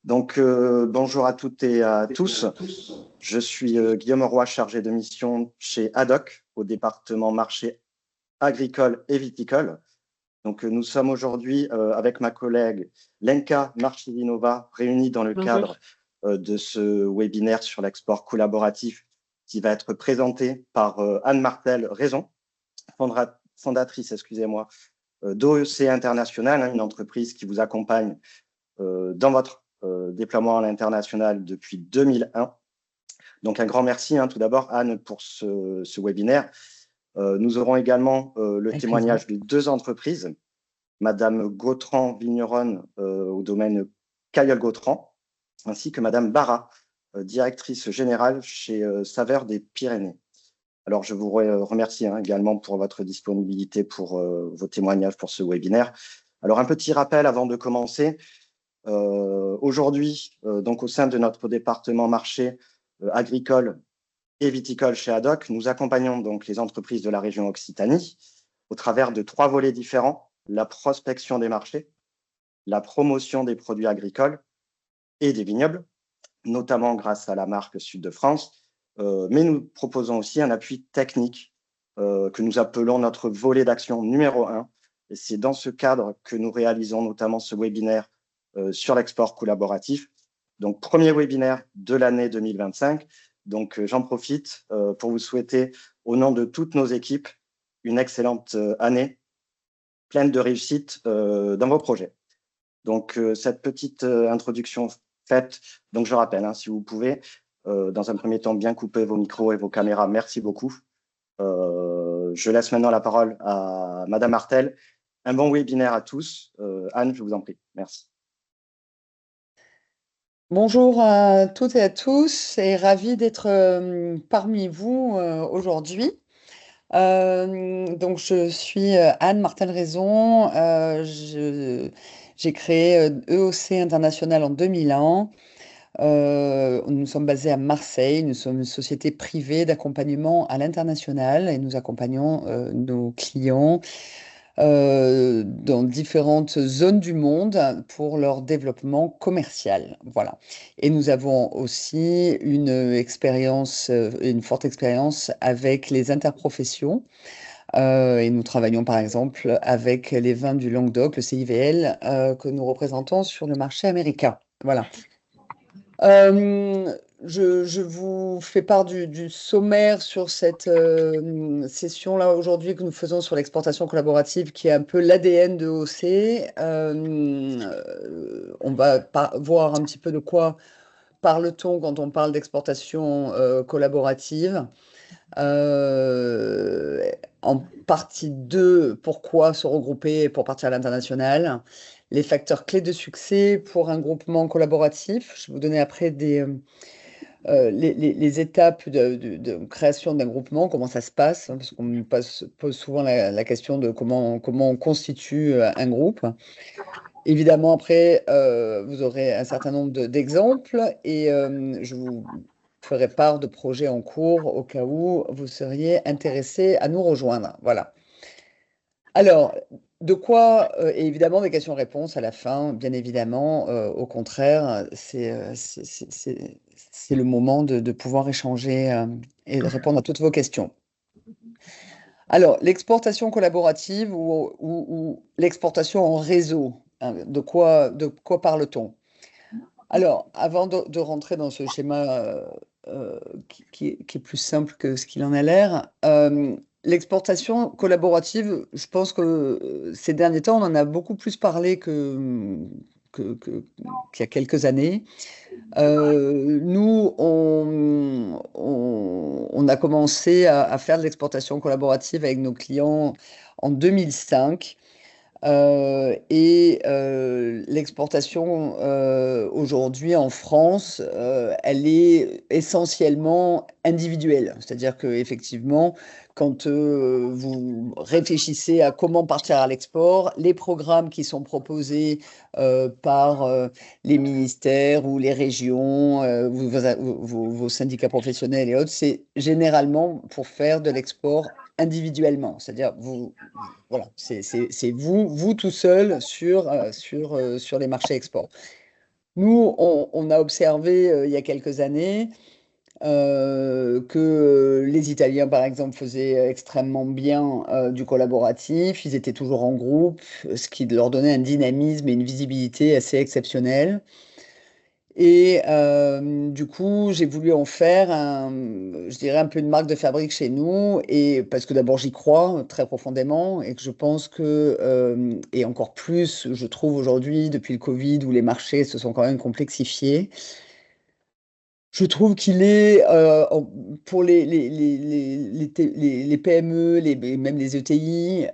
Bonjour à toutes et à tous. Je suis Guillaume Roy, chargé de mission chez ADOC, au département marché agricole et viticole. Nous sommes aujourd'hui avec ma collègue Lenka Marchivinova, réunis dans le cadre de ce webinaire sur l'export collaboratif qui va être présenté par Anne Martel Raison, fondatrice, d'OEC International, une entreprise qui vous accompagne dans votre déploiement à l'international depuis 2001. Donc, un grand merci tout d'abord, Anne, pour ce webinaire. Nous aurons également le témoignage de deux entreprises, Madame Gautran, vigneronne au domaine Cailleul Gautran, ainsi que Madame Barra, directrice générale chez Saveurs des Pyrénées. Alors, je vous remercie également pour votre disponibilité pour vos témoignages pour ce webinaire. Alors, un petit rappel avant de commencer. Aujourd'hui, donc au sein de notre département marché agricole et viticole chez ADOC, nous accompagnons donc les entreprises de la région Occitanie au travers de 3 volets différents: la prospection des marchés, la promotion des produits agricoles et des vignobles, notamment grâce à la marque Sud de France, mais nous proposons aussi un appui technique que nous appelons notre volet d'action numéro 1. Et c'est dans ce cadre que nous réalisons notamment ce webinaire sur l'export collaboratif. Donc, premier webinaire de l'année 2025. Donc, j'en profite pour vous souhaiter, au nom de toutes nos équipes, une excellente année, pleine de réussite dans vos projets. Donc, cette petite introduction faite, donc je rappelle, si vous pouvez, dans un premier temps, bien couper vos micros et vos caméras. Merci beaucoup. Je laisse maintenant la parole à Madame Martel. Un bon webinaire à tous. Anne, je vous en prie. Merci. Bonjour à toutes et à tous et ravi d'être parmi vous aujourd'hui. Donc je suis Anne Martel-Raison. J'ai créé EOC International en 2001. Nous sommes basés à Marseille. Nous sommes une société privée d'accompagnement à l'international et nous accompagnons nos clients dans différentes zones du monde pour leur développement commercial. Voilà. Et nous avons aussi une expérience, une forte expérience avec les interprofessions. Et nous travaillons par exemple avec les vins du Languedoc, le CIVL, que nous représentons sur le marché américain. Voilà. Je vous fais part du sommaire sur cette session-là aujourd'hui que nous faisons sur l'exportation collaborative, qui est un peu l'ADN de OC. On va voir un petit peu de quoi parle-t-on quand on parle d'exportation collaborative. En partie 2, pourquoi se regrouper pour partir à l'international? Les facteurs clés de succès pour un groupement collaboratif. Je vais vous donner après les étapes de création d'un groupement, comment ça se passe, parce qu'on me pose souvent la question de comment on constitue un groupe. Évidemment, après, vous aurez un certain nombre d'exemples et je vous ferai part de projets en cours au cas où vous seriez intéressé à nous rejoindre. Voilà. Alors, de quoi, et évidemment, des questions-réponses à la fin, bien évidemment. Au contraire, c'est le moment de pouvoir échanger et de répondre à toutes vos questions. Alors, l'exportation collaborative ou l'exportation en réseau, de quoi parle-t-on? Alors, avant de rentrer dans ce schéma qui est plus simple que ce qu'il en a l'air, l'exportation collaborative, je pense que ces derniers temps, on en a beaucoup plus parlé qu'il y a quelques années. Nous, on a commencé à faire de l'exportation collaborative avec nos clients en 2005. L'exportation aujourd'hui en France, elle est essentiellement individuelle. C'est-à-dire qu'effectivement, quand vous réfléchissez à comment partir à l'export, les programmes qui sont proposés par les ministères ou les régions, vos syndicats professionnels et autres, c'est généralement pour faire de l'export individuellement. C'est-à-dire, voilà, c'est vous tout seul sur les marchés export. Nous, on a observé il y a quelques années que les Italiens, par exemple, faisaient extrêmement bien du collaboratif. Ils étaient toujours en groupe, ce qui leur donnait un dynamisme et une visibilité assez exceptionnels. Et du coup, j'ai voulu en faire je dirais un peu une marque de fabrique chez nous, et parce que d'abord j'y crois très profondément, et que je pense que, et encore plus, je trouve aujourd'hui, depuis le Covid, où les marchés se sont quand même complexifiés, je trouve qu'il est, pour les PME, et même les ETI,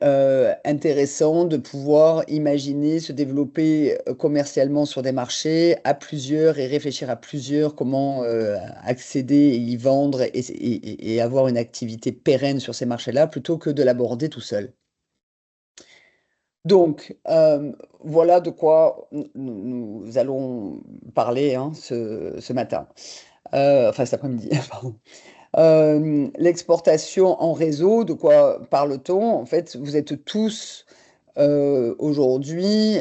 intéressant de pouvoir imaginer se développer commercialement sur des marchés à plusieurs et réfléchir à plusieurs comment accéder et y vendre et avoir une activité pérenne sur ces marchés-là plutôt que de l'aborder tout seul. Donc, voilà de quoi nous allons parler hein, ce matin. Enfin cet après-midi, pardon. L'exportation en réseau, de quoi parle-t-on? En fait, vous êtes tous aujourd'hui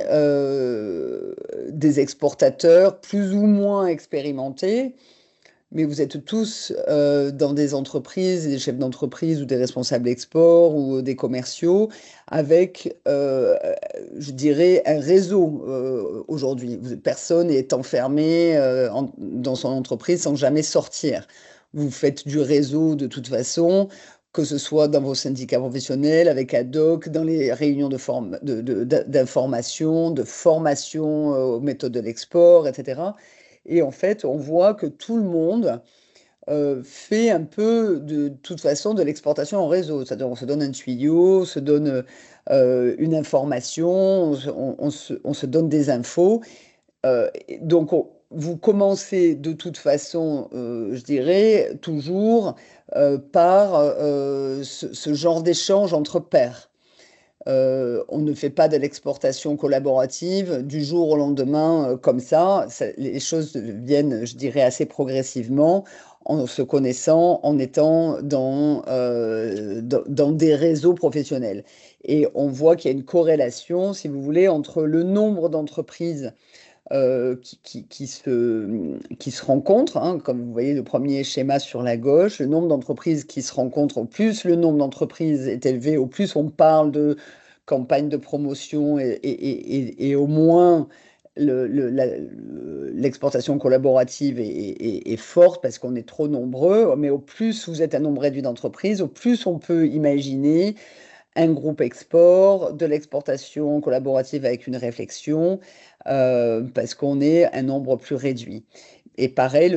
des exportateurs plus ou moins expérimentés, mais vous êtes tous dans des entreprises, des chefs d'entreprise ou des responsables export ou des commerciaux avec, je dirais, un réseau aujourd'hui. Personne n'est enfermé dans son entreprise sans jamais sortir. Vous faites du réseau de toute façon, que ce soit dans vos syndicats professionnels, avec ADOC, dans les réunions d'information, de formation aux méthodes de l'export, etc. Et en fait, on voit que tout le monde fait un peu de toute façon de l'exportation en réseau. C'est-à-dire on se donne un tuyau, on se donne une information, on se donne des infos. Donc vous commencez de toute façon, je dirais, toujours par ce genre d'échange entre pairs. On ne fait pas de l'exportation collaborative du jour au lendemain comme ça. Les choses viennent, je dirais, assez progressivement en se connaissant, en étant dans des réseaux professionnels. Et on voit qu'il y a une corrélation, si vous voulez, entre le nombre d'entreprises qui se rencontrent, hein, comme vous voyez le premier schéma sur la gauche, le nombre d'entreprises qui se rencontrent, au plus le nombre d'entreprises est élevé, au plus on parle de campagne de promotion et au moins l'exportation collaborative est forte parce qu'on est trop nombreux, mais au plus vous êtes un nombre réduit d'entreprises, au plus on peut imaginer un groupe export, de l'exportation collaborative avec une réflexion, parce qu'on est un nombre plus réduit. Et pareil,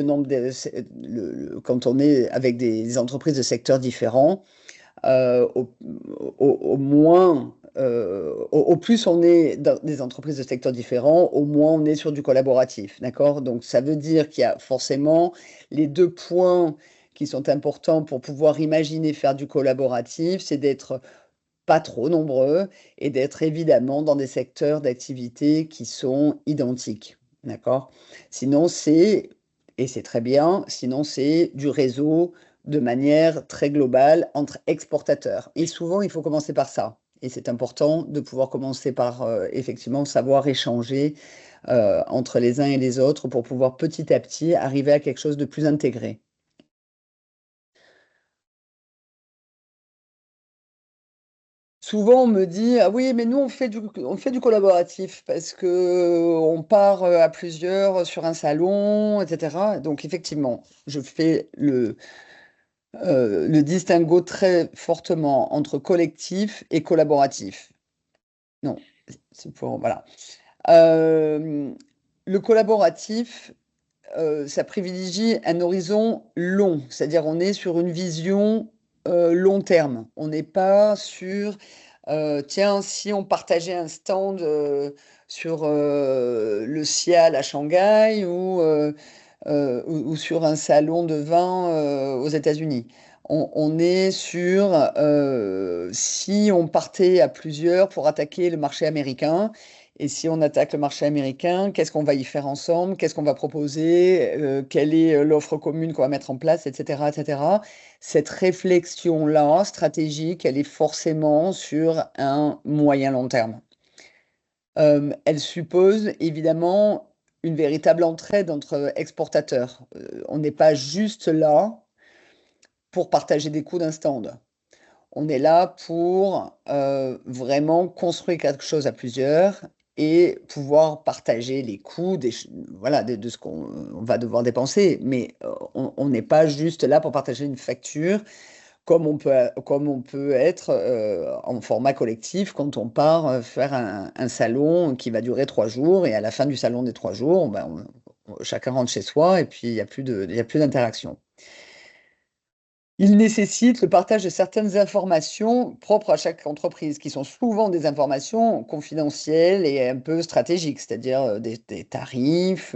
quand on est avec des entreprises de secteurs différents, au moins, au plus on est dans des entreprises de secteurs différents, au moins on est sur du collaboratif, d'accord? Donc ça veut dire qu'il y a forcément les deux points qui sont importants pour pouvoir imaginer faire du collaboratif, c'est d'être pas trop nombreux et d'être évidemment dans des secteurs d'activité qui sont identiques. D'accord? Sinon, et c'est très bien, sinon c'est du réseau de manière très globale entre exportateurs. Et souvent, il faut commencer par ça. Et c'est important de pouvoir commencer par effectivement savoir échanger entre les uns et les autres pour pouvoir petit à petit arriver à quelque chose de plus intégré. Souvent, on me dit, ah oui, mais nous, on fait du collaboratif parce que on part à plusieurs sur un salon, etc. Donc, effectivement, je fais le distinguo très fortement entre collectif et collaboratif. Non, voilà. Euh, le collaboratif, ça privilégie un horizon long, c'est-à-dire on est sur une vision long terme. On n'est pas sur, tiens, si on partageait un stand sur le Cial à Shanghai ou sur un salon de vin aux États-Unis. On est sur si on partait à plusieurs pour attaquer le marché américain. Et si on attaque le marché américain, qu'est-ce qu'on va y faire ensemble? Qu'est-ce qu'on va proposer? Quelle est l'offre commune qu'on va mettre en place, etc., etc. Cette réflexion-là, stratégique, elle est forcément sur un moyen long terme. Elle suppose évidemment une véritable entraide entre exportateurs. On n'est pas juste là pour partager des coûts d'un stand. On est là pour vraiment construire quelque chose à plusieurs et pouvoir partager les coûts voilà, de ce qu'on va devoir dépenser. Mais on n'est pas juste là pour partager une facture comme on peut être en format collectif quand on part faire un salon qui va durer 3 jours et à la fin du salon des 3 jours, ben, chacun rentre chez soi et puis il n'y a plus d'interaction. Il nécessite le partage de certaines informations propres à chaque entreprise, qui sont souvent des informations confidentielles et un peu stratégiques, c'est-à-dire des tarifs,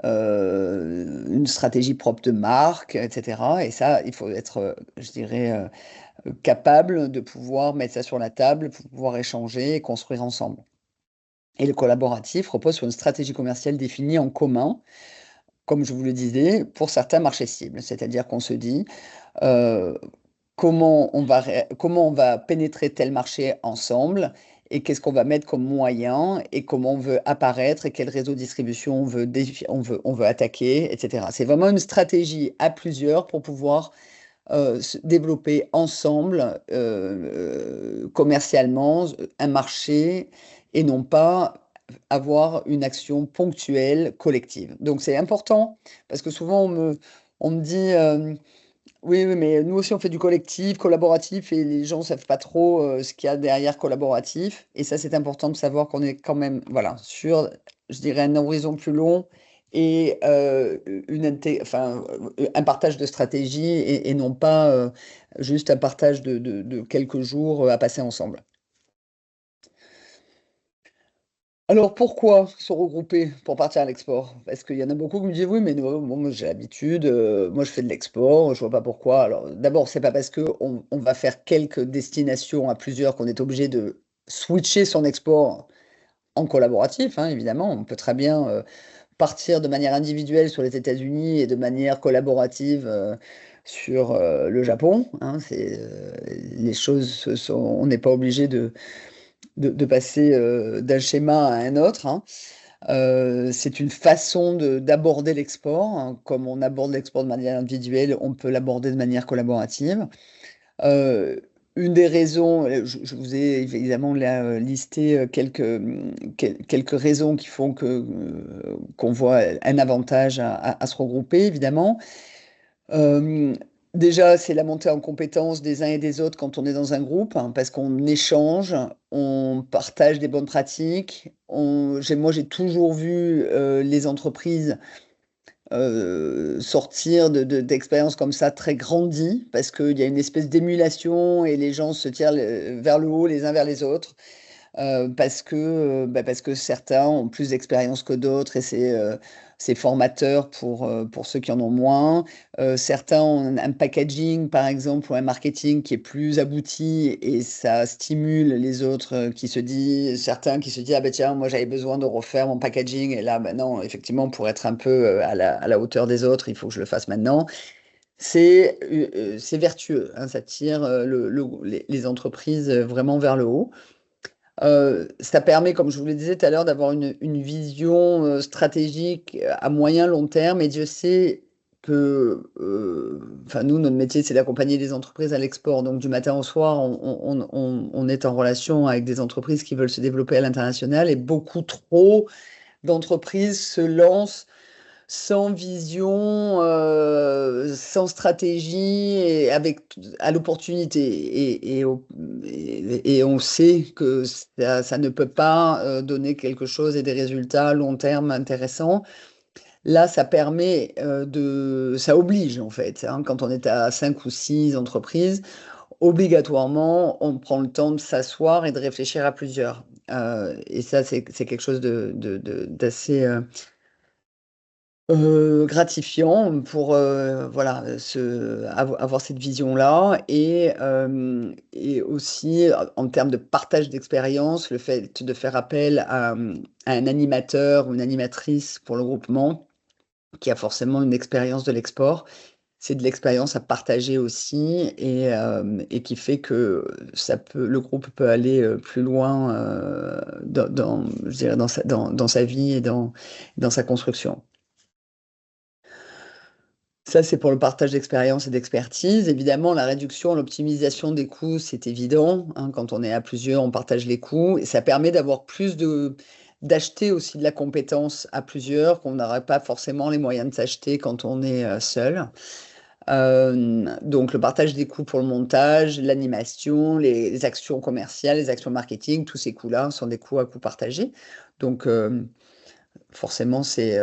une stratégie propre de marque, etc. Et ça, il faut être, je dirais, capable de pouvoir mettre ça sur la table, pour pouvoir échanger et construire ensemble. Et le collaboratif repose sur une stratégie commerciale définie en commun, comme je vous le disais, pour certains marchés cibles. C'est-à-dire qu'on se dit comment on va pénétrer tel marché ensemble et qu'est-ce qu'on va mettre comme moyen et comment on veut apparaître et quel réseau de distribution on veut attaquer, etc. C'est vraiment une stratégie à plusieurs pour pouvoir se développer ensemble commercialement un marché et non pas avoir une action ponctuelle collective. Donc c'est important parce que souvent on me dit oui, oui, mais nous aussi on fait du collectif, collaboratif et les gens ne savent pas trop ce qu'il y a derrière collaboratif. Et ça c'est important de savoir qu'on est quand même voilà, sur, je dirais, un horizon plus long et un partage de stratégie et non pas juste un partage de quelques jours à passer ensemble. Alors pourquoi se regrouper pour partir à l'export? Parce qu'il y en a beaucoup qui me disent oui, mais bon, moi j'ai l'habitude, moi je fais de l'export, je vois pas pourquoi. Alors d'abord, c'est pas parce que on va faire quelques destinations à plusieurs qu'on est obligé de switcher son export en collaboratif, hein, évidemment. On peut très bien partir de manière individuelle sur les États-Unis et de manière collaborative sur le Japon, hein. Les choses on n'est pas obligé de passer d'un schéma à un autre, hein. C'est une façon d'aborder l'export, hein. Comme on aborde l'export de manière individuelle, on peut l'aborder de manière collaborative. Euh, une des raisons, je vous ai évidemment là, listé quelques raisons qui font qu'on voit un avantage à se regrouper, évidemment. Euh, Déjà, c'est la montée en compétence des uns et des autres quand on est dans un groupe, hein, parce qu'on échange, on partage des bonnes pratiques. Moi, j'ai toujours vu les entreprises sortir d'expériences comme ça très grandies, parce qu'il y a une espèce d'émulation et les gens se tirent vers le haut les uns vers les autres. Parce que certains ont plus d'expérience que d'autres et c'est formateur pour ceux qui en ont moins. Certains ont un packaging, par exemple, ou un marketing qui est plus abouti et ça stimule les autres certains qui se disent, ah ben tiens, moi j'avais besoin de refaire mon packaging et là, ben non, effectivement, pour être un peu à la hauteur des autres, il faut que je le fasse maintenant. C'est vertueux, hein, ça tire les entreprises vraiment vers le haut. Ça permet, comme je vous le disais tout à l'heure, d'avoir une vision stratégique à moyen long terme. Et Dieu sait que, enfin, nous, notre métier, c'est d'accompagner les entreprises à l'export. Donc, du matin au soir, on est en relation avec des entreprises qui veulent se développer à l'international et beaucoup trop d'entreprises se lancent sans vision, sans stratégie et à l'opportunité. Et on sait que ça ne peut pas donner quelque chose et des résultats à long terme intéressants. Là, ça permet ça oblige en fait, hein, quand on est à 5 ou 6 entreprises, obligatoirement, on prend le temps de s'asseoir et de réfléchir à plusieurs. Et ça, c'est quelque chose d'assez gratifiant pour voilà, avoir cette vision-là et aussi en termes de partage d'expérience, le fait de faire appel à un animateur ou une animatrice pour le groupement qui a forcément une expérience de l'export, c'est de l'expérience à partager aussi et qui fait que le groupe peut aller plus loin je dirais dans sa vie et dans sa construction. Ça, c'est pour le partage d'expérience et d'expertise. Évidemment, la réduction, l'optimisation des coûts, c'est évident, hein. Quand on est à plusieurs, on partage les coûts et ça permet d'avoir d'acheter aussi de la compétence à plusieurs qu'on n'aurait pas forcément les moyens de s'acheter quand on est seul. Donc, le partage des coûts pour le montage, l'animation, les actions commerciales, les actions marketing, tous ces coûts-là sont des coûts à coûts partagés. Donc, forcément, c'est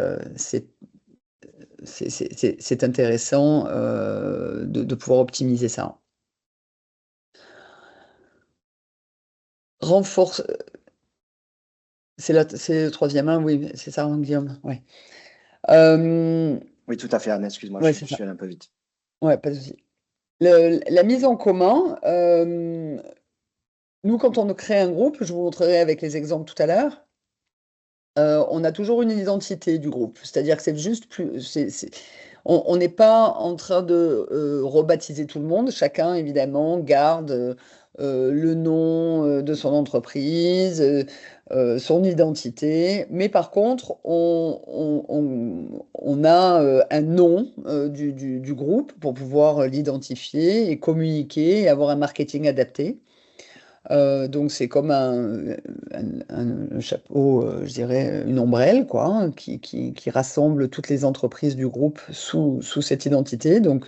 intéressant de pouvoir optimiser ça. Renforce. C'est le troisième, hein, oui, c'est ça, hein, Guillaume. Ouais. Oui, tout à fait, Anne, excuse-moi, Ouais, je suis allé un peu vite. Ouais, pas de souci. La mise en commun, nous, quand on crée un groupe, je vous montrerai avec les exemples tout à l'heure, on a toujours une identité du groupe. C'est-à-dire que c'est juste plus. On n'est pas en train de rebaptiser tout le monde. Chacun, évidemment, garde le nom de son entreprise, son identité. Mais par contre, on a un nom du groupe pour pouvoir l'identifier et communiquer et avoir un marketing adapté. Donc c'est comme un chapeau, je dirais, une ombrelle, quoi, hein, qui rassemble toutes les entreprises du groupe sous cette identité. Donc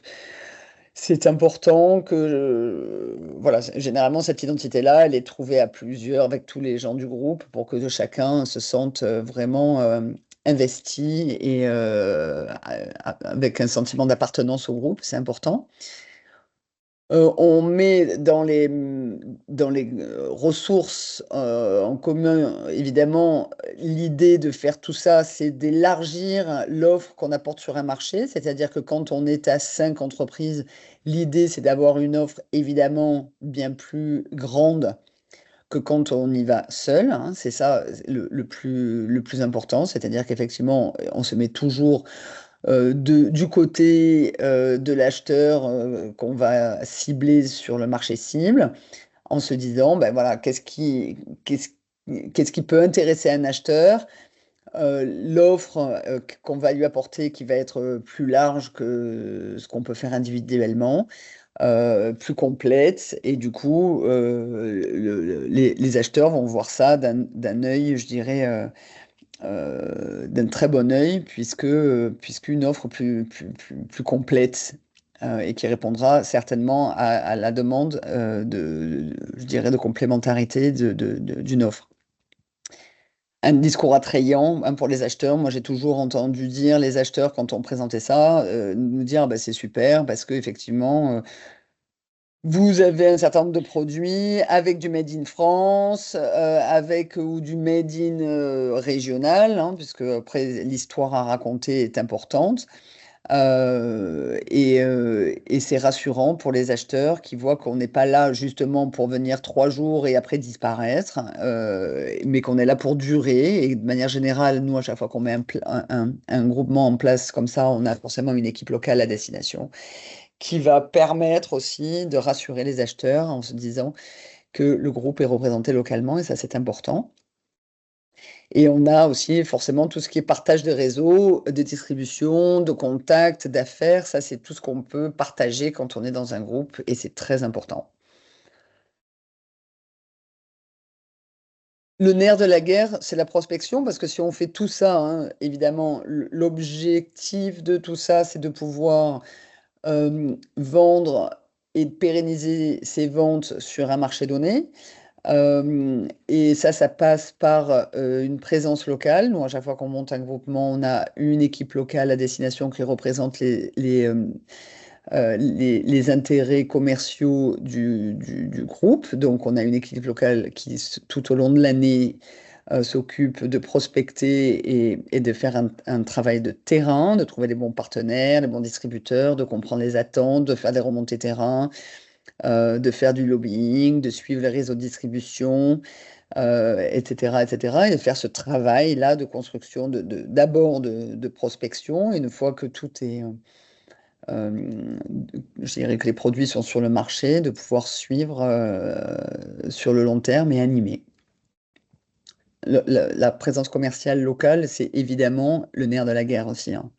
c'est important que, voilà, généralement cette identité-là, elle est trouvée à plusieurs avec tous les gens du groupe pour que chacun se sente vraiment investi et avec un sentiment d'appartenance au groupe, c'est important. On met dans les ressources en commun, évidemment, l'idée de faire tout ça, c'est d'élargir l'offre qu'on apporte sur un marché. C'est-à-dire que quand on est à 5 entreprises, l'idée, c'est d'avoir une offre évidemment bien plus grande que quand on y va seul, hein. C'est ça le plus important. C'est-à-dire qu'effectivement, on se met toujours du côté de l'acheteur qu'on va cibler sur le marché cible, en se disant, ben voilà, qu'est-ce qui peut intéresser un acheteur, l'offre qu'on va lui apporter qui va être plus large que ce qu'on peut faire individuellement, plus complète, et du coup, les acheteurs vont voir ça d'un œil, je dirais, d'un très bon œil, puisqu'une offre plus complète et qui répondra certainement à la demande je dirais, de complémentarité d'une offre. Un discours attrayant, hein, pour les acheteurs. Moi, j'ai toujours entendu dire les acheteurs, quand on présentait ça, nous dire bah, c'est super parce qu'effectivement, vous avez un certain nombre de produits avec du made in France, avec ou du made in régional, hein, puisque après l'histoire à raconter est importante. Et c'est rassurant pour les acheteurs qui voient qu'on n'est pas là justement pour venir 3 jours et après disparaître, mais qu'on est là pour durer. Et de manière générale, nous, à chaque fois qu'on met un groupement en place comme ça, on a forcément une équipe locale à destination qui va permettre aussi de rassurer les acheteurs en se disant que le groupe est représenté localement, et ça, c'est important. Et on a aussi forcément tout ce qui est partage de réseaux, de distribution, de contacts, d'affaires. Ça, c'est tout ce qu'on peut partager quand on est dans un groupe, et c'est très important. Le nerf de la guerre, c'est la prospection, parce que si on fait tout ça, hein, évidemment, l'objectif de tout ça, c'est de pouvoir vendre et de pérenniser ses ventes sur un marché donné. Et ça passe par une présence locale. Nous, à chaque fois qu'on monte un groupement, on a une équipe locale à destination qui représente les intérêts commerciaux du groupe. Donc, on a une équipe locale qui, tout au long de l'année, s'occupe de prospecter et de faire un travail de terrain, de trouver les bons partenaires, les bons distributeurs, de comprendre les attentes, de faire des remontées terrain, de faire du lobbying, de suivre les réseaux de distribution, etc., etc., et de faire ce travail-là de construction, d'abord de prospection. Une fois que tout est je dirais que les produits sont sur le marché, de pouvoir suivre sur le long terme et animer. La présence commerciale locale, c'est évidemment le nerf de la guerre aussi, hein.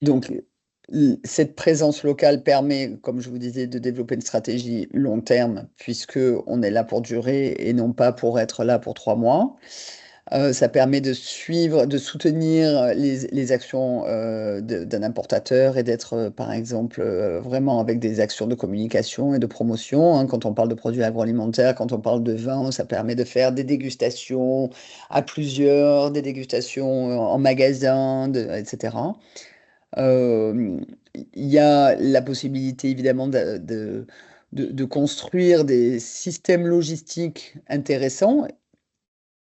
Donc, cette présence locale permet, comme je vous disais, de développer une stratégie long terme, puisque on est là pour durer et non pas pour être là pour 3 mois. Ça permet de suivre, de soutenir les actions d'un importateur et d'être, par exemple, vraiment avec des actions de communication et de promotion, hein. Quand on parle de produits agroalimentaires, quand on parle de vin, ça permet de faire des dégustations à plusieurs, des dégustations en magasin, etc. Euh, il y a la possibilité, évidemment, de construire des systèmes logistiques intéressants,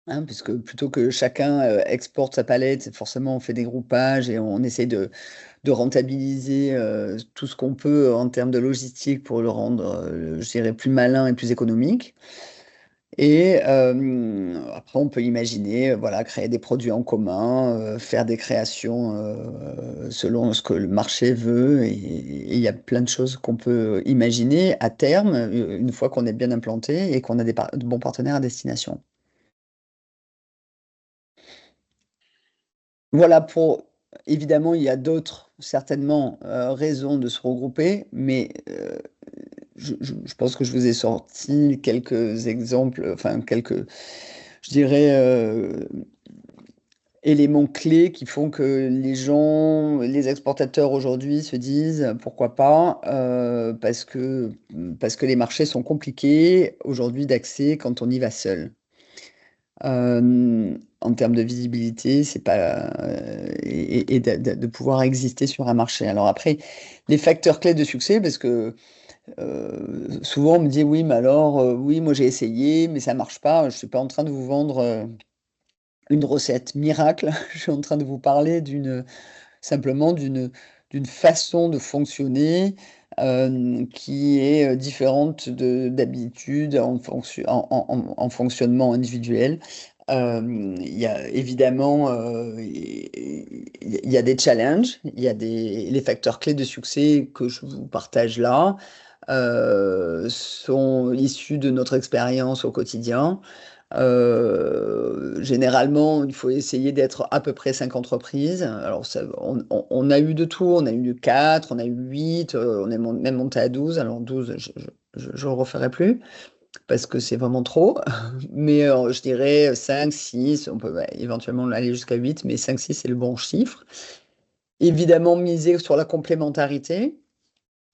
hein, puisque plutôt que chacun exporte sa palette, forcément on fait des groupages et on essaie de rentabiliser tout ce qu'on peut en termes de logistique pour le rendre, je dirais, plus malin et plus économique. Et après, on peut imaginer, voilà, créer des produits en commun, faire des créations selon ce que le marché veut. Et il y a plein de choses qu'on peut imaginer à terme, une fois qu'on est bien implanté et qu'on a de bons partenaires à destination. Voilà pour, évidemment, il y a d'autres, certainement, raisons de se regrouper, mais je pense que je vous ai sorti quelques exemples, enfin, quelques, je dirais, éléments clés qui font que les gens, les exportateurs aujourd'hui se disent pourquoi pas, parce que les marchés sont compliqués aujourd'hui d'accès quand on y va seul. En termes de visibilité, c'est pas et de pouvoir exister sur un marché. Alors après, les facteurs clés de succès, parce que souvent on me dit oui, mais alors oui, moi j'ai essayé, mais ça marche pas. Je suis pas en train de vous vendre une recette miracle. Je suis en train de vous parler simplement d'une façon de fonctionner qui est différente d'habitude en fonctionnement individuel. Il y a évidemment il y a des challenges, il y a les facteurs clés de succès que je vous partage là sont issus de notre expérience au quotidien. Généralement, il faut essayer d'être à peu près 5 entreprises. Alors, on a eu de tout. On a eu 4, on a eu 8, on est même monté à 12. Alors, 12, je ne le referai plus parce que c'est vraiment trop. Mais je dirais 5, 6. On peut éventuellement aller jusqu'à 8, mais 5, 6, c'est le bon chiffre. Évidemment, miser sur la complémentarité.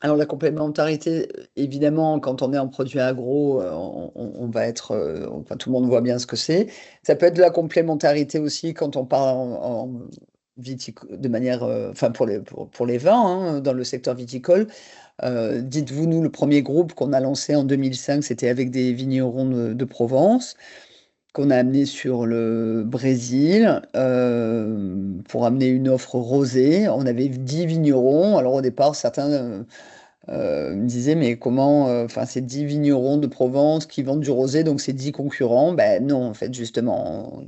Alors la complémentarité, évidemment, quand on est en produit agro, on va être, enfin tout le monde voit bien ce que c'est. Ça peut être de la complémentarité aussi quand on parle de manière, enfin pour les vins, hein, dans le secteur viticole. Dites-vous, nous, le premier groupe qu'on a lancé en 2005, c'était avec des vignerons de Provence, qu'on a amené sur le Brésil pour amener une offre rosée. On avait 10 vignerons. Alors au départ, certains me disait, mais comment, enfin, c'est 10 vignerons de Provence qui vendent du rosé, donc c'est 10 concurrents. Ben non, en fait, justement,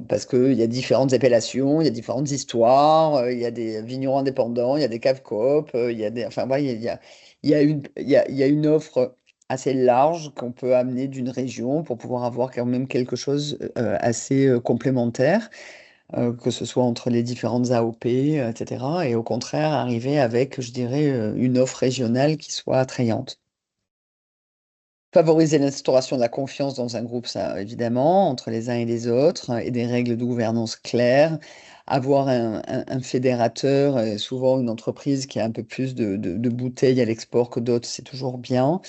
parce qu'il y a différentes appellations, il y a différentes histoires, il y a des vignerons indépendants, il y a des caves coop, il y a des, enfin, voilà, il y a une offre assez large qu'on peut amener d'une région pour pouvoir avoir quand même quelque chose assez complémentaire que ce soit entre les différentes AOP, etc. Et au contraire, arriver avec, je dirais, une offre régionale qui soit attrayante. Favoriser l'instauration de la confiance dans un groupe, ça, évidemment, entre les uns et les autres, et des règles de gouvernance claires. Avoir un fédérateur, souvent une entreprise qui a un peu plus de bouteilles à l'export que d'autres, c'est toujours bien.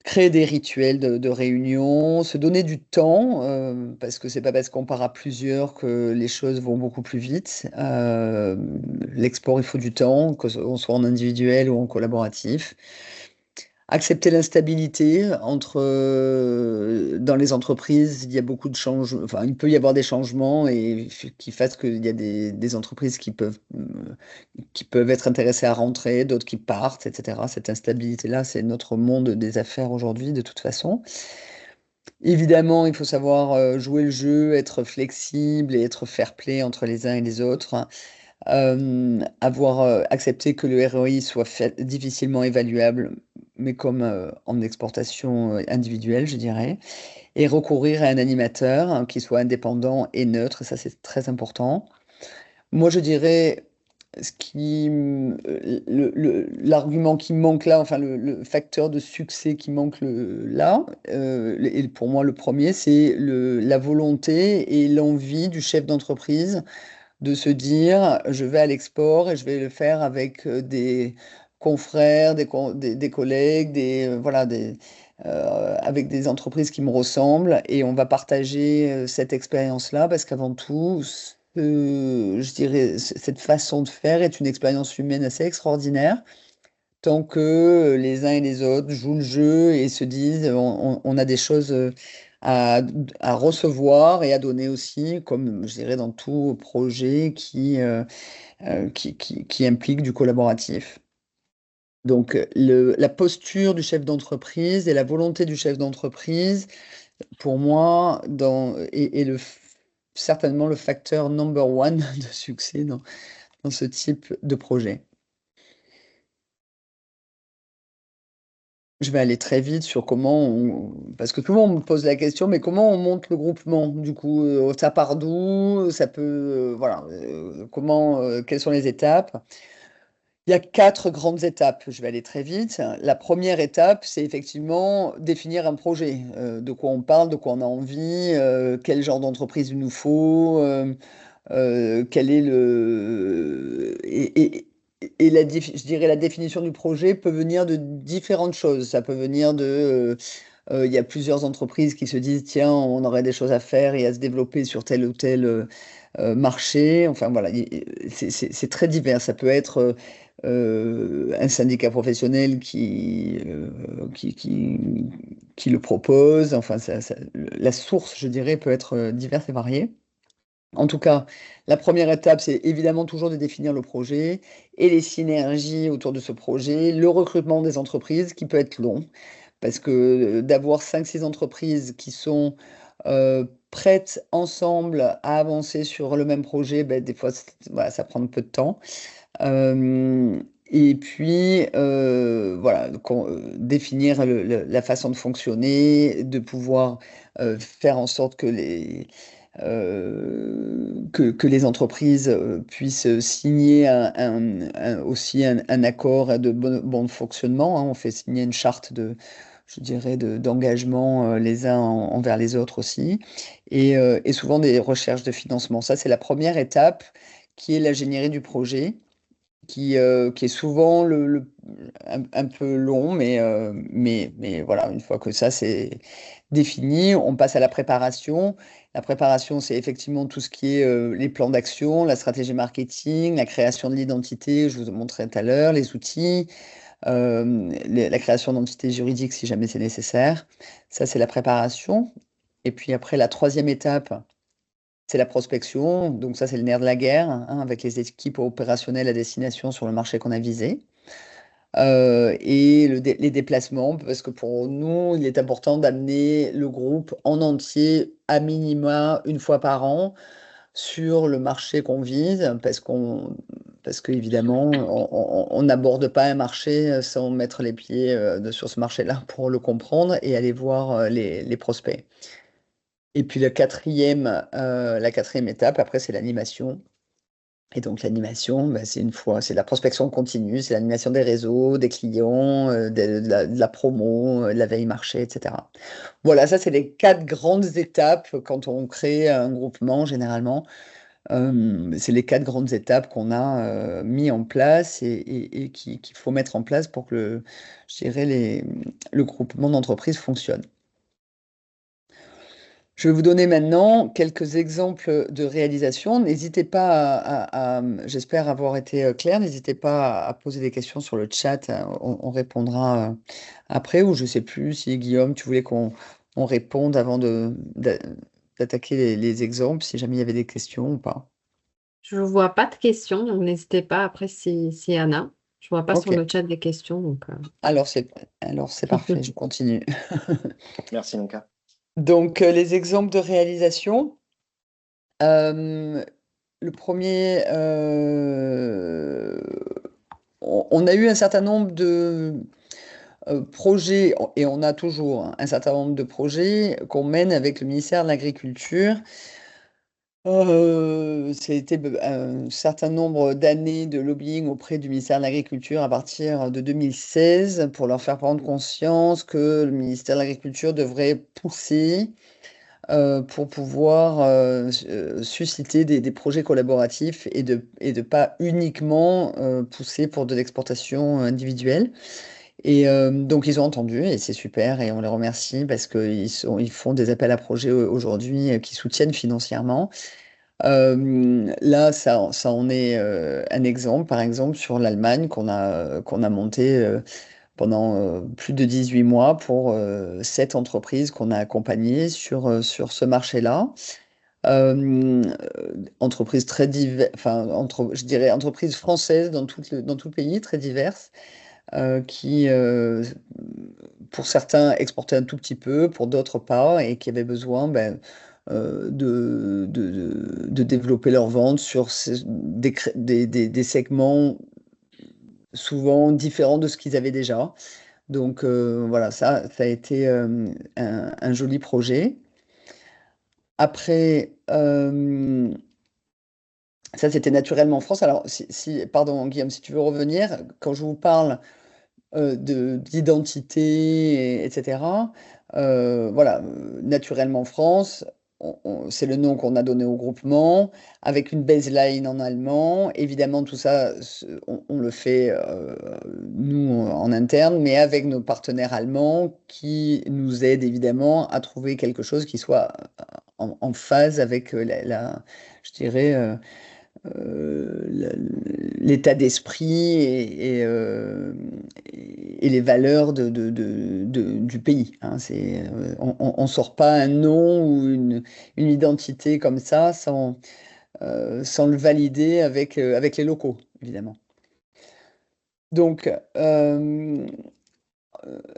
Créer des rituels de réunion, se donner du temps, parce que c'est pas parce qu'on part à plusieurs que les choses vont beaucoup plus vite. L'export, il faut du temps, qu'on soit en individuel ou en collaboratif. Accepter l'instabilité dans les entreprises, il y a beaucoup de changements, enfin, il peut y avoir des changements et qui fassent qu'il y a des entreprises qui peuvent être intéressées à rentrer, d'autres qui partent, etc. Cette instabilité-là, c'est notre monde des affaires aujourd'hui, de toute façon. Évidemment, il faut savoir jouer le jeu, être flexible et être fair-play entre les uns et les autres. Avoir accepté que le ROI soit difficilement évaluable, mais comme en exportation individuelle, je dirais, et recourir à un animateur qui soit indépendant et neutre, ça c'est très important. Moi, je dirais l'argument qui manque là, enfin le facteur de succès qui manque là, et pour moi le premier, c'est la volonté et l'envie du chef d'entreprise de se dire, je vais à l'export et je vais le faire avec des confrères, des collègues, voilà, avec des entreprises qui me ressemblent et on va partager cette expérience-là parce qu'avant tout, je dirais, cette façon de faire est une expérience humaine assez extraordinaire. Tant que les uns et les autres jouent le jeu et se disent on a des choses à, à recevoir et à donner aussi, comme je dirais dans tout projet qui implique du collaboratif. Donc la posture du chef d'entreprise et la volonté du chef d'entreprise, pour moi, est certainement le facteur number one de succès dans ce type de projet. Je vais aller très vite sur parce que tout le monde me pose la question, mais comment on monte le groupement? Du coup, ça part d'où? Ça peut, voilà, quelles sont les étapes? Il y a 4 grandes étapes. Je vais aller très vite. La première étape, c'est effectivement définir un projet. De quoi on parle, de quoi on a envie, quel genre d'entreprise il nous faut, quel est je dirais la définition du projet peut venir de différentes choses. Ça peut venir il y a plusieurs entreprises qui se disent, tiens, on aurait des choses à faire et à se développer sur tel ou tel marché. Enfin voilà, c'est très divers. Ça peut être un syndicat professionnel qui le propose. Enfin, la source, je dirais, peut être diverse et variée. En tout cas, la première étape, c'est évidemment toujours de définir le projet et les synergies autour de ce projet, le recrutement des entreprises qui peut être long, parce que d'avoir 5-6 entreprises qui sont prêtes ensemble à avancer sur le même projet, ben, des fois, voilà, ça prend un peu de temps. Et puis, voilà, définir la façon de fonctionner, de pouvoir faire en sorte que que les entreprises puissent signer aussi un accord de bon fonctionnement, hein. On fait signer une charte je dirais, d'engagement les uns envers les autres aussi, et souvent des recherches de financement. Ça, c'est la première étape qui est l'ingénierie du projet qui est souvent un peu long, mais voilà, une fois que ça c'est défini, on passe à la préparation. La préparation, c'est effectivement tout ce qui est les plans d'action, la stratégie marketing, la création de l'identité, je vous ai montré tout à l'heure, les outils, la création d'entités juridiques si jamais c'est nécessaire. Ça, c'est la préparation. Et puis après, la troisième étape, c'est la prospection, donc ça c'est le nerf de la guerre, hein, avec les équipes opérationnelles à destination sur le marché qu'on a visé. Et les déplacements, parce que pour nous, il est important d'amener le groupe en entier à minima une fois par an sur le marché qu'on vise, parce qu'évidemment, on n'aborde pas un marché sans mettre les pieds sur ce marché-là pour le comprendre et aller voir les prospects. Et puis la quatrième étape, après, c'est l'animation. Et donc l'animation, bah, c'est la prospection continue, c'est l'animation des réseaux, des clients, de la promo, de la veille marché, etc. Voilà, ça c'est les 4 grandes étapes quand on crée un groupement, généralement. C'est les 4 grandes étapes qu'on a mis en place et qu'il faut mettre en place pour que je dirais, le groupement d'entreprise fonctionne. Je vais vous donner maintenant quelques exemples de réalisation. N'hésitez pas j'espère avoir été clair, n'hésitez pas à poser des questions sur le chat, on répondra après, ou je ne sais plus si Guillaume, tu voulais qu'on réponde avant d'attaquer les exemples, si jamais il y avait des questions ou pas. Je ne vois pas de questions, donc n'hésitez pas après s'il y en a. Je ne vois pas sur Ok, le chat des questions. Donc, alors c'est parfait, je continue. Merci, Mika. Donc, les exemples de réalisation. Le premier, on a eu un certain nombre de projets, et on a toujours un certain nombre de projets qu'on mène avec le ministère de l'Agriculture. Ça a été un certain nombre d'années de lobbying auprès du ministère de l'Agriculture à partir de 2016 pour leur faire prendre conscience que le ministère de l'Agriculture devrait pousser pour pouvoir susciter des projets collaboratifs et de pas uniquement pousser pour de l'exportation individuelle. Et donc ils ont entendu et c'est super et on les remercie parce ils font des appels à projets aujourd'hui qui soutiennent financièrement. Là, ça en est un exemple, par exemple, sur l'Allemagne qu'on a monté pendant plus de 18 mois pour 7 entreprises qu'on a accompagnées sur ce marché-là. Euh, Entreprises très diverses, enfin, je dirais entreprises françaises dans tout le pays, très diverses, qui, pour certains, exportaient un tout petit peu, pour d'autres pas, et qui avaient besoin de développer leurs ventes sur des segments souvent différents de ce qu'ils avaient déjà. Donc voilà, ça a été un joli projet. Après, ça c'était naturellement en France. Alors, pardon Guillaume, si tu veux revenir, quand je vous parle d'identité, etc. Voilà, naturellement France, c'est le nom qu'on a donné au groupement, avec une baseline en allemand. Évidemment, tout ça, on le fait nous en interne, mais avec nos partenaires allemands qui nous aident évidemment à trouver quelque chose qui soit en phase avec je dirais, l'état d'esprit et les valeurs du pays. Hein. On ne sort pas un nom ou une identité comme ça sans le valider avec les locaux, évidemment. Donc,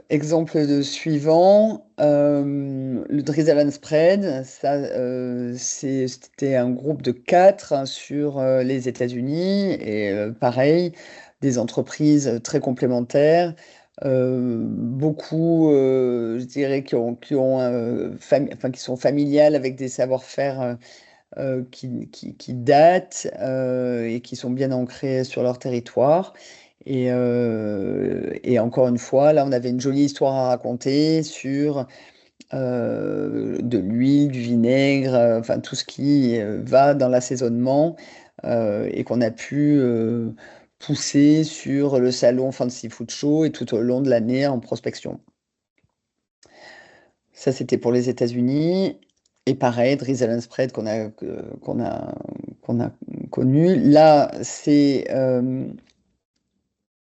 exemple suivant, le Drizzle and Spread, c'était un groupe de 4 hein, sur les États-Unis et pareil, des entreprises très complémentaires, beaucoup, je dirais, qui sont familiales avec des savoir-faire qui datent et qui sont bien ancrés sur leur territoire. Et encore une fois, là, on avait une jolie histoire à raconter sur de l'huile, du vinaigre, enfin tout ce qui va dans l'assaisonnement et qu'on a pu pousser sur le salon Fancy Food Show et tout au long de l'année en prospection. Ça, c'était pour les États-Unis. Et pareil, Drizzle and Spread qu'on a connu. Là, c'est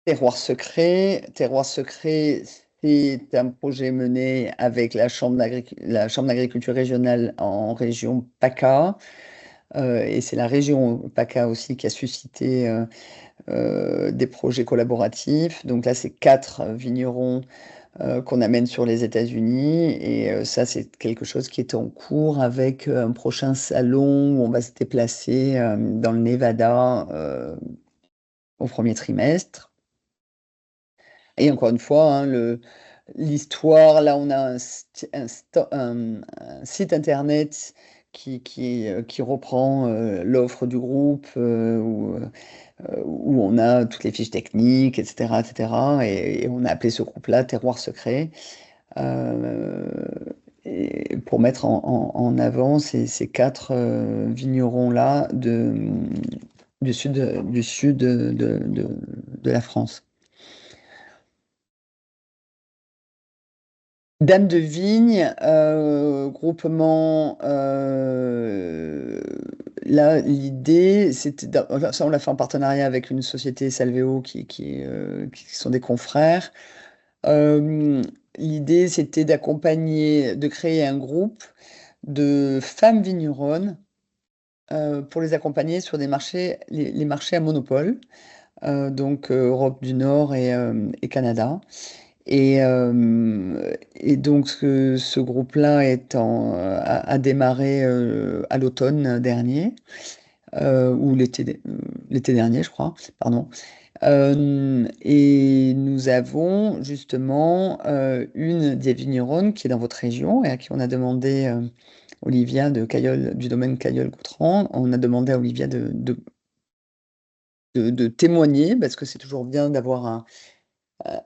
Terroir Secret. Terroir Secret, c'est un projet mené avec la Chambre d'agriculture régionale en région PACA. Et c'est la région PACA aussi qui a suscité des projets collaboratifs. Donc là, c'est 4 vignerons qu'on amène sur les États-Unis. Et ça, c'est quelque chose qui est en cours avec un prochain salon où on va se déplacer dans le Nevada au premier trimestre. Et encore une fois, hein, l'histoire, là, on a un site internet qui reprend l'offre du groupe où on a toutes les fiches techniques, etc., etc. Et on a appelé ce groupe-là Terroir Secret euh, pour mettre en avant ces 4 vignerons-là du sud de la France. Dame de Vigne, groupement, là, l'idée, ça on l'a fait en partenariat avec une société Salvéo qui sont des confrères. L'idée, c'était de créer un groupe de femmes vigneronnes pour les accompagner sur les marchés à monopole, donc Europe du Nord et Canada. Et donc, ce groupe-là a démarré à l'automne dernier, ou l'été dernier, je crois, pardon. Et nous avons justement une des vigneronnes qui est dans votre région et à qui on a demandé, Olivia du domaine Cailleul-Coutran, on a demandé à Olivia de témoigner, parce que c'est toujours bien d'avoir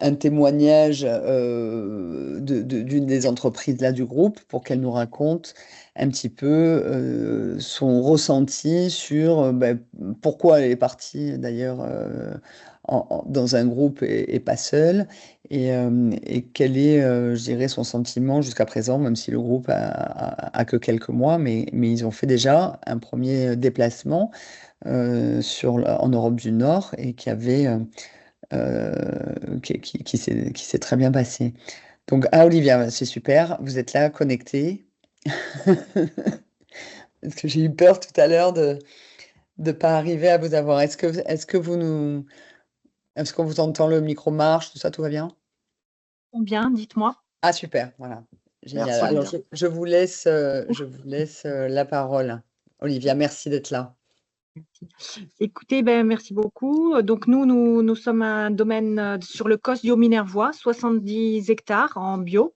un témoignage d'une des entreprises là du groupe pour qu'elle nous raconte un petit peu son ressenti sur pourquoi elle est partie d'ailleurs dans un groupe et pas seule et quel est, je dirais, son sentiment jusqu'à présent, même si le groupe a que quelques mois, mais ils ont fait déjà un premier déplacement en Europe du Nord et qui s'est très bien passé. Donc, Olivia, c'est super, vous êtes là, connectés. Parce que j'ai eu peur tout à l'heure de ne pas arriver à vous avoir. Est-ce qu'on vous entend, le micro marche, tout ça, tout va bien? Bien, dites-moi. Ah, super, voilà. Génial. Merci. Alors, je vous laisse la parole. Olivia, merci d'être là. Écoutez, merci beaucoup. Donc, nous sommes un domaine sur le COS Dio-Minervois, 70 hectares en bio.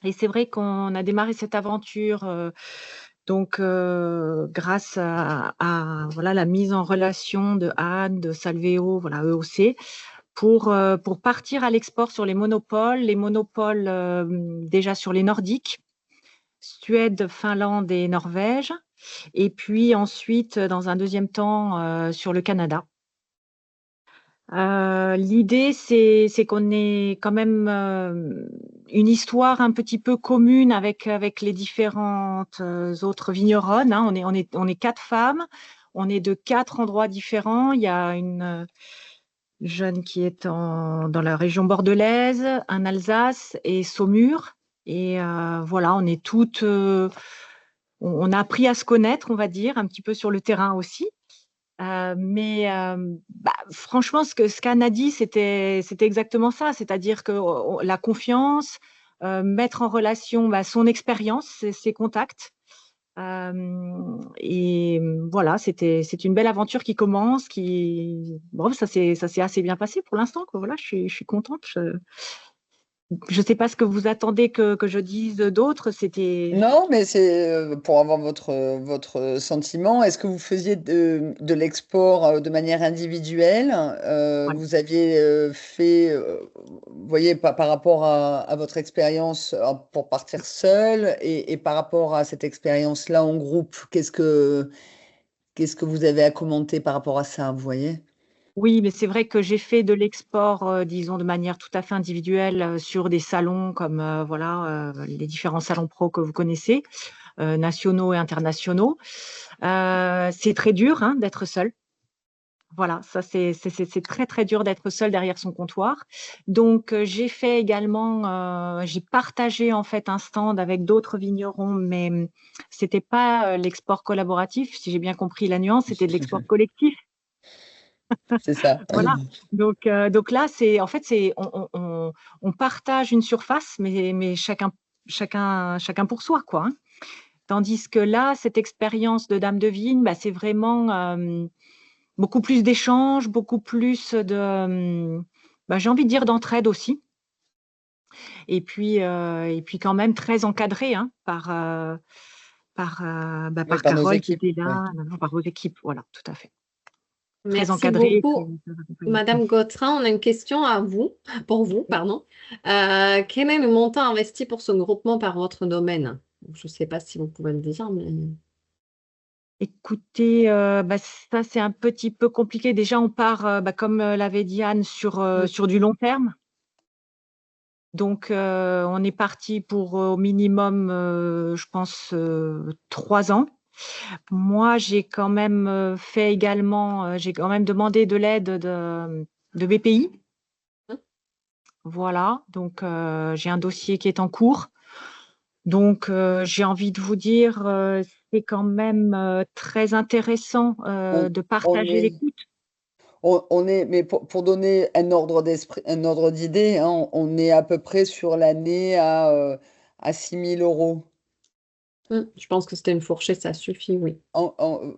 Et c'est vrai qu'on a démarré cette aventure grâce à voilà, la mise en relation de Anne, de Salvéo, voilà, EOC, pour partir à l'export sur les monopoles déjà sur les Nordiques, Suède, Finlande et Norvège, et puis ensuite, dans un deuxième temps, sur le Canada. L'idée, c'est qu'on ait quand même une histoire un petit peu commune avec les différentes autres vigneronnes, hein. On est 4 femmes, on est de 4 endroits différents. Il y a une jeune qui est dans la région bordelaise, un Alsace et Saumur. Et voilà, on est toutes... on a appris à se connaître, on va dire, un petit peu sur le terrain aussi. Franchement, ce qu'Anne a dit, c'était exactement ça. C'est-à-dire que la confiance, mettre en relation son expérience, ses contacts. Et voilà, c'est une belle aventure qui commence. Bon, ça s'est assez bien passé pour l'instant, quoi. Voilà, je suis contente. Je ne sais pas ce que vous attendez que je dise d'autre. C'était... Non, mais c'est pour avoir votre sentiment. Est-ce que vous faisiez de l'export de manière individuelle? Ouais. Vous aviez fait, vous voyez, par rapport à votre expérience pour partir seul et par rapport à cette expérience-là en groupe, qu'est-ce que vous avez à commenter par rapport à ça, vous voyez? Oui, mais c'est vrai que j'ai fait de l'export, disons, de manière tout à fait individuelle sur des salons comme voilà, les différents salons pro que vous connaissez, nationaux et internationaux. C'est très dur hein, d'être seul. Voilà, ça c'est très très dur d'être seul derrière son comptoir. Donc j'ai fait également, j'ai partagé en fait un stand avec d'autres vignerons, mais c'était pas l'export collaboratif, si j'ai bien compris la nuance, c'était de l'export collectif. C'est ça. Voilà. Donc là, en fait, on partage une surface, mais chacun pour soi, quoi, hein. Tandis que là, cette expérience de Dame de Vigne, c'est vraiment beaucoup plus d'échanges, beaucoup plus j'ai envie de dire d'entraide aussi. Et puis quand même très encadré hein, par Par nos Carole qui équipes. était Ouais. là, par vos équipes. Voilà, tout à fait. Très Merci encadré. beaucoup, très accompagné. Madame Gautran. On a une question pour vous, pardon. Quel est le montant investi pour ce groupement par votre domaine? Je ne sais pas si vous pouvez le dire, mais... Écoutez, ça c'est un petit peu compliqué. Déjà, on part, comme l'avait dit Anne, sur du long terme. Donc, on est parti pour au minimum, je pense, 3 ans. Moi, j'ai quand même fait également, j'ai quand même demandé de l'aide de BPI. Voilà, donc j'ai un dossier qui est en cours. Donc, j'ai envie de vous dire, c'est quand même très intéressant On de on partager est, l'écoute. Mais pour donner un ordre d'idée, hein, on est à peu près sur l'année à 6 000 euros. Je pense que c'était une fourchette, ça suffit, oui.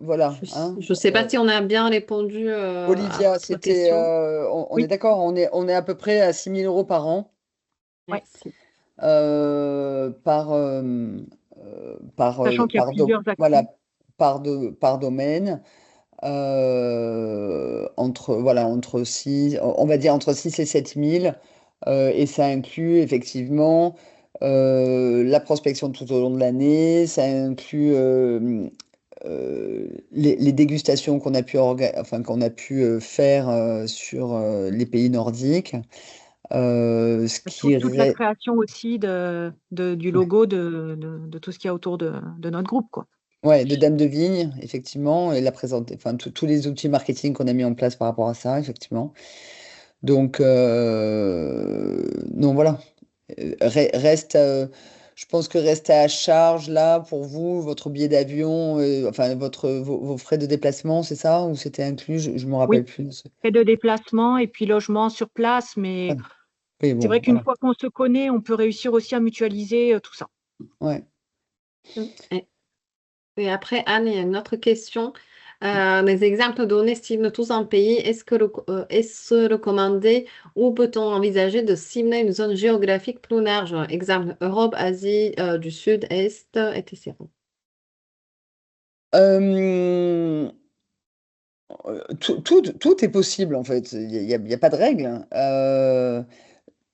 Voilà. Je Hein, ne sais pas si on a bien répondu à Olivia, votre question. on Oui. est d'accord, on est à peu près à 6 000 euros par an Ouais. Merci. Sachant qu'il y a plusieurs voilà, actions. par domaine. Entre 6, on va dire entre 6 et 7 000, et ça inclut effectivement la prospection tout au long de l'année, ça inclut les dégustations qu'on a qu'on a pu faire sur les pays nordiques, ce qui Toute la création aussi du logo, de tout ce qu'il y a autour de notre groupe, quoi. Ouais, de Dame de Vigne, effectivement, et enfin, tous les outils marketing qu'on a mis en place par rapport à ça, effectivement. Donc, voilà. Reste, je pense que reste à charge là pour vous, votre billet d'avion, enfin vos frais de déplacement, c'est ça? Ou c'était inclus? Je me rappelle Oui, plus. frais de déplacement et puis logement sur place, mais Oui, c'est bon, vrai qu'une voilà. fois qu'on se connaît, on peut réussir aussi à mutualiser tout ça. Ouais. Et après, Anne, il y a une autre question. Les exemples donnés ciblent tous un pays. Est-ce recommandé ou peut-on envisager de cibler une zone géographique plus large? Exemple, Europe, Asie du Sud, Est, etc. Euh, tout est possible en fait. Il y a pas de règle. Hein.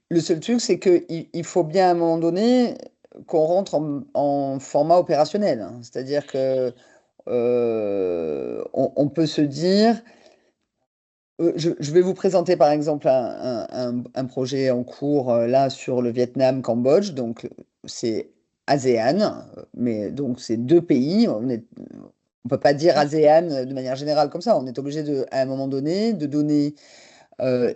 Le seul truc, c'est qu'il faut bien à un moment donné qu'on rentre en format opérationnel. Hein. C'est-à-dire que on peut se dire, je vais vous présenter par exemple un projet en cours là sur le Vietnam-Cambodge. Donc c'est ASEAN, mais donc c'est deux pays. On peut pas dire ASEAN de manière générale comme ça. On est obligé à un moment donné de donner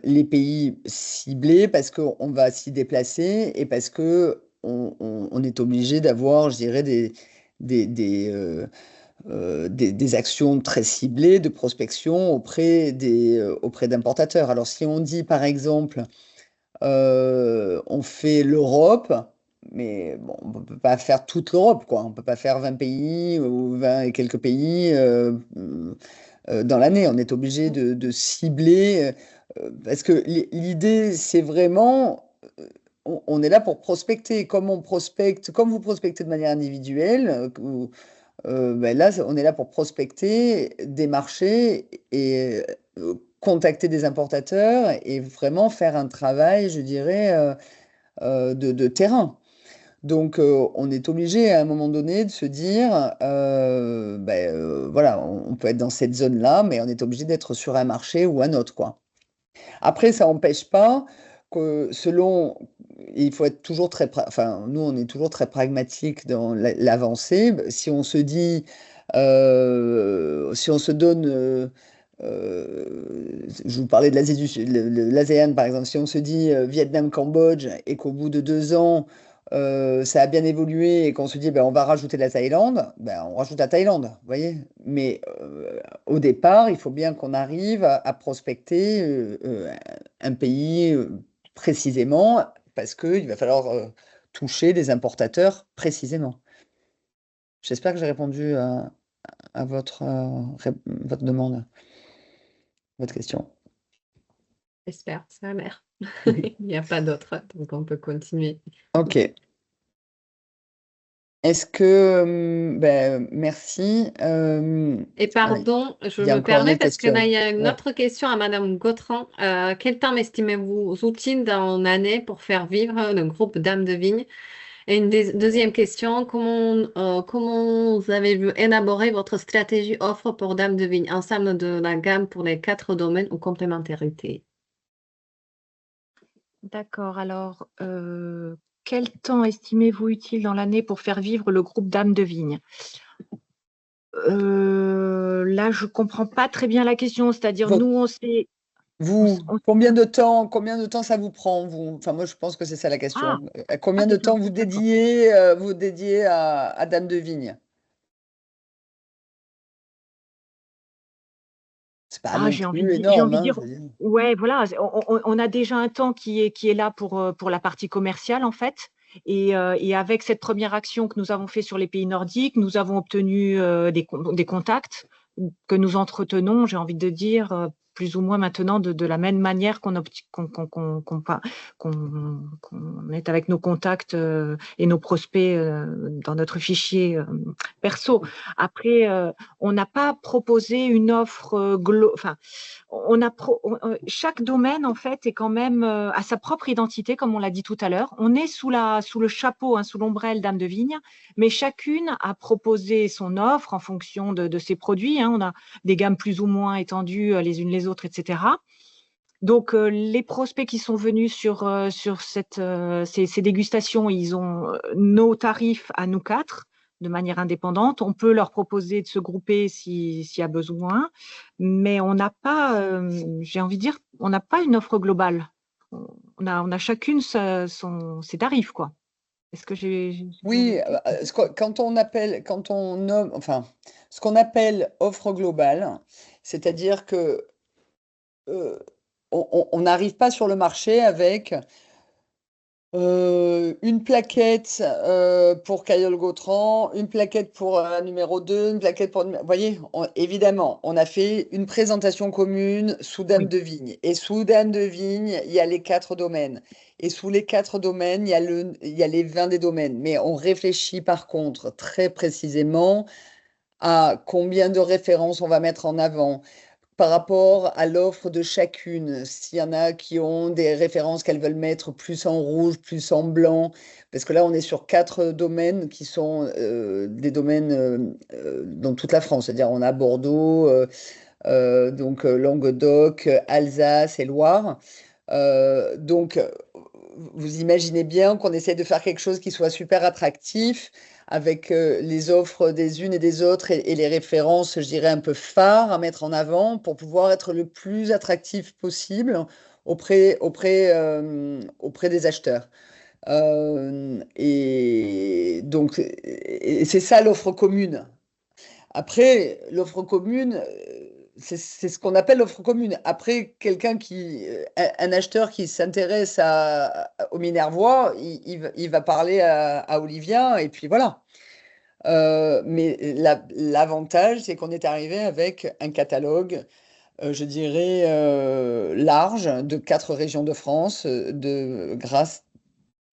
les pays ciblés parce qu'on va s'y déplacer et parce que on est obligé d'avoir, je dirais, des, des, euh, des actions très ciblées de prospection auprès d'importateurs. Alors, si on dit, par exemple, on fait l'Europe, mais bon, on ne peut pas faire toute l'Europe, quoi. On ne peut pas faire 20 pays ou 20 et quelques pays dans l'année. On est obligé de cibler, parce que l'idée, c'est vraiment, on est là pour prospecter. Comme vous prospectez de manière individuelle, ben là, on est là pour prospecter des marchés et contacter des importateurs et vraiment faire un travail, je dirais, de terrain. Donc, on est obligé à un moment donné de se dire, voilà, on peut être dans cette zone-là, mais on est obligé d'être sur un marché ou un autre, quoi. Après, ça n'empêche pas que il faut être toujours enfin, nous, on est toujours très pragmatique dans l'avancée. Si on se dit, si on se donne, je vous parlais de l'Asie du Sud, l'ASEAN par exemple, si on se dit Vietnam, Cambodge, et qu'au bout de 2 ans, ça a bien évolué et qu'on se dit, ben, on va rajouter la Thaïlande, ben, on rajoute la Thaïlande, vous voyez. Mais au départ, il faut bien qu'on arrive à prospecter un pays précisément parce qu'il va falloir toucher des importateurs précisément. J'espère que j'ai répondu à votre demande, votre question. J'espère, ça a l'air. Il n'y a pas d'autre, donc on peut continuer. Ok. Est-ce que, merci. Et Allez, pardon, je il y a me encore une permets autre parce que là, question. il y a une Ouais. autre question à Madame Gautran. Quel temps estimez-vous utile dans l'année pour faire vivre le groupe Dames de Vigne? Et une deuxième question, comment vous avez vu élaborer votre stratégie offre pour Dames de Vigne, ensemble de la gamme pour les 4 domaines ou complémentarité? D'accord. Alors, quel temps estimez-vous utile dans l'année pour faire vivre le groupe Dames de Vigne? Là, je comprends pas très bien la question. C'est-à-dire, Votre- nous, on sait. combien de temps ça vous prend, vous? Enfin, moi, je pense que c'est ça la Ah, question. Combien de temps d'accord, d'accord. vous dédiez à Dame de Vigne? C'est pas Ah, non plus énorme, j'ai envie de hein, dire, je veux dire. ouais, voilà, on a déjà un temps qui est là pour la partie commerciale, en fait. Et avec cette première action que nous avons fait sur les pays nordiques, nous avons obtenu des contacts que nous entretenons, j'ai envie de dire, plus ou moins maintenant de la même manière qu'on est avec nos contacts et nos prospects dans notre fichier perso. Après, on n'a pas proposé une offre enfin, chaque domaine, en fait, est quand même à sa propre identité, comme on l'a dit tout à l'heure. On est sous le chapeau, sous l'ombrelle Dame de Vigne, mais chacune a proposé son offre en fonction de ses produits. On a des gammes plus ou moins étendues les unes les autres, etc. Donc, les prospects qui sont venus sur ces dégustations, ils ont nos tarifs à nous quatre de manière indépendante. On peut leur proposer de se grouper s'il y a besoin, mais on n'a pas, j'ai envie de dire, on n'a pas une offre globale. On a chacune ses tarifs, quoi. Est-ce que j'ai Oui, quand on nomme, enfin, ce qu'on appelle offre globale, c'est-à-dire que on n'arrive pas sur le marché avec une plaquette pour Cailleul Gautran, une plaquette pour numéro 2, une plaquette pour... Vous voyez, évidemment, on a fait une présentation commune sous Dame Oui, de Vigne. Et sous Dame de Vigne, il y a les 4 domaines. Et sous les 4 domaines, il y a les vins des domaines. Mais on réfléchit par contre très précisément à combien de références on va mettre en avant par rapport à l'offre de chacune. S'il y en a qui ont des références qu'elles veulent mettre plus en rouge, plus en blanc, parce que là, on est sur 4 domaines qui sont des domaines dans toute la France. C'est-à-dire, on a Bordeaux, donc Languedoc, Alsace et Loire. Donc, vous imaginez bien qu'on essaie de faire quelque chose qui soit super attractif avec les offres des unes et des autres et les références, je dirais, un peu phares à mettre en avant pour pouvoir être le plus attractif possible auprès des acheteurs. Et donc, c'est ça l'offre commune. Après, l'offre commune, c'est ce qu'on appelle l'offre commune. Après, un acheteur qui s'intéresse au Minervois, il va parler à Olivia et puis voilà. Mais l'avantage, c'est qu'on est arrivé avec un catalogue, je dirais, large de 4 régions de France, grâce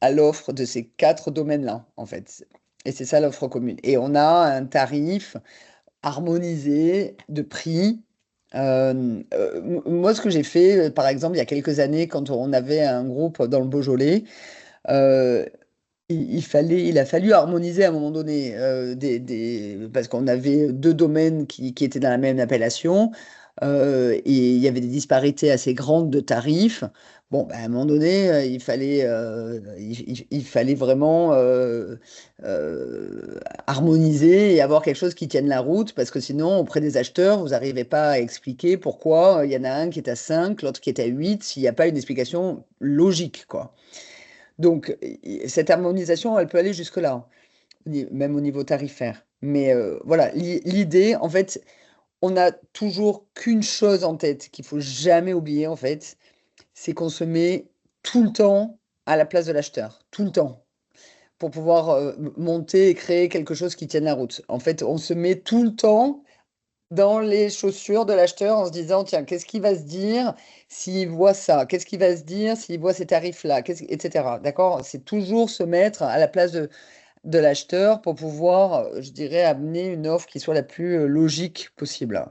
à l'offre de ces 4 domaines-là, en fait. Et c'est ça l'offre commune. Et on a un tarif harmonisé de prix. Moi, ce que j'ai fait, par exemple, il y a quelques années, quand on avait un groupe dans le Beaujolais, euh, il a fallu harmoniser à un moment donné, parce qu'on avait 2 domaines qui étaient dans la même appellation, et il y avait des disparités assez grandes de tarifs. Bon, ben, à un moment donné, il fallait vraiment harmoniser et avoir quelque chose qui tienne la route, parce que sinon, auprès des acheteurs, vous n'arrivez pas à expliquer pourquoi il y en a un qui est à 5, l'autre qui est à 8, s'il n'y a pas une explication logique, quoi. Donc, cette harmonisation, elle peut aller jusque-là, même au niveau tarifaire. Mais voilà, l'idée, en fait, on n'a toujours qu'une chose en tête qu'il faut jamais oublier, en fait, c'est qu'on se met tout le temps à la place de l'acheteur, tout le temps, pour pouvoir monter et créer quelque chose qui tienne la route. En fait, on se met tout le temps dans les chaussures de l'acheteur en se disant, tiens, qu'est-ce qu'il va se dire s'il voit ça? Qu'est-ce qu'il va se dire s'il voit ces tarifs-là? Etc. D'accord? C'est toujours se mettre à la place de l'acheteur pour pouvoir, je dirais, amener une offre qui soit la plus logique possible.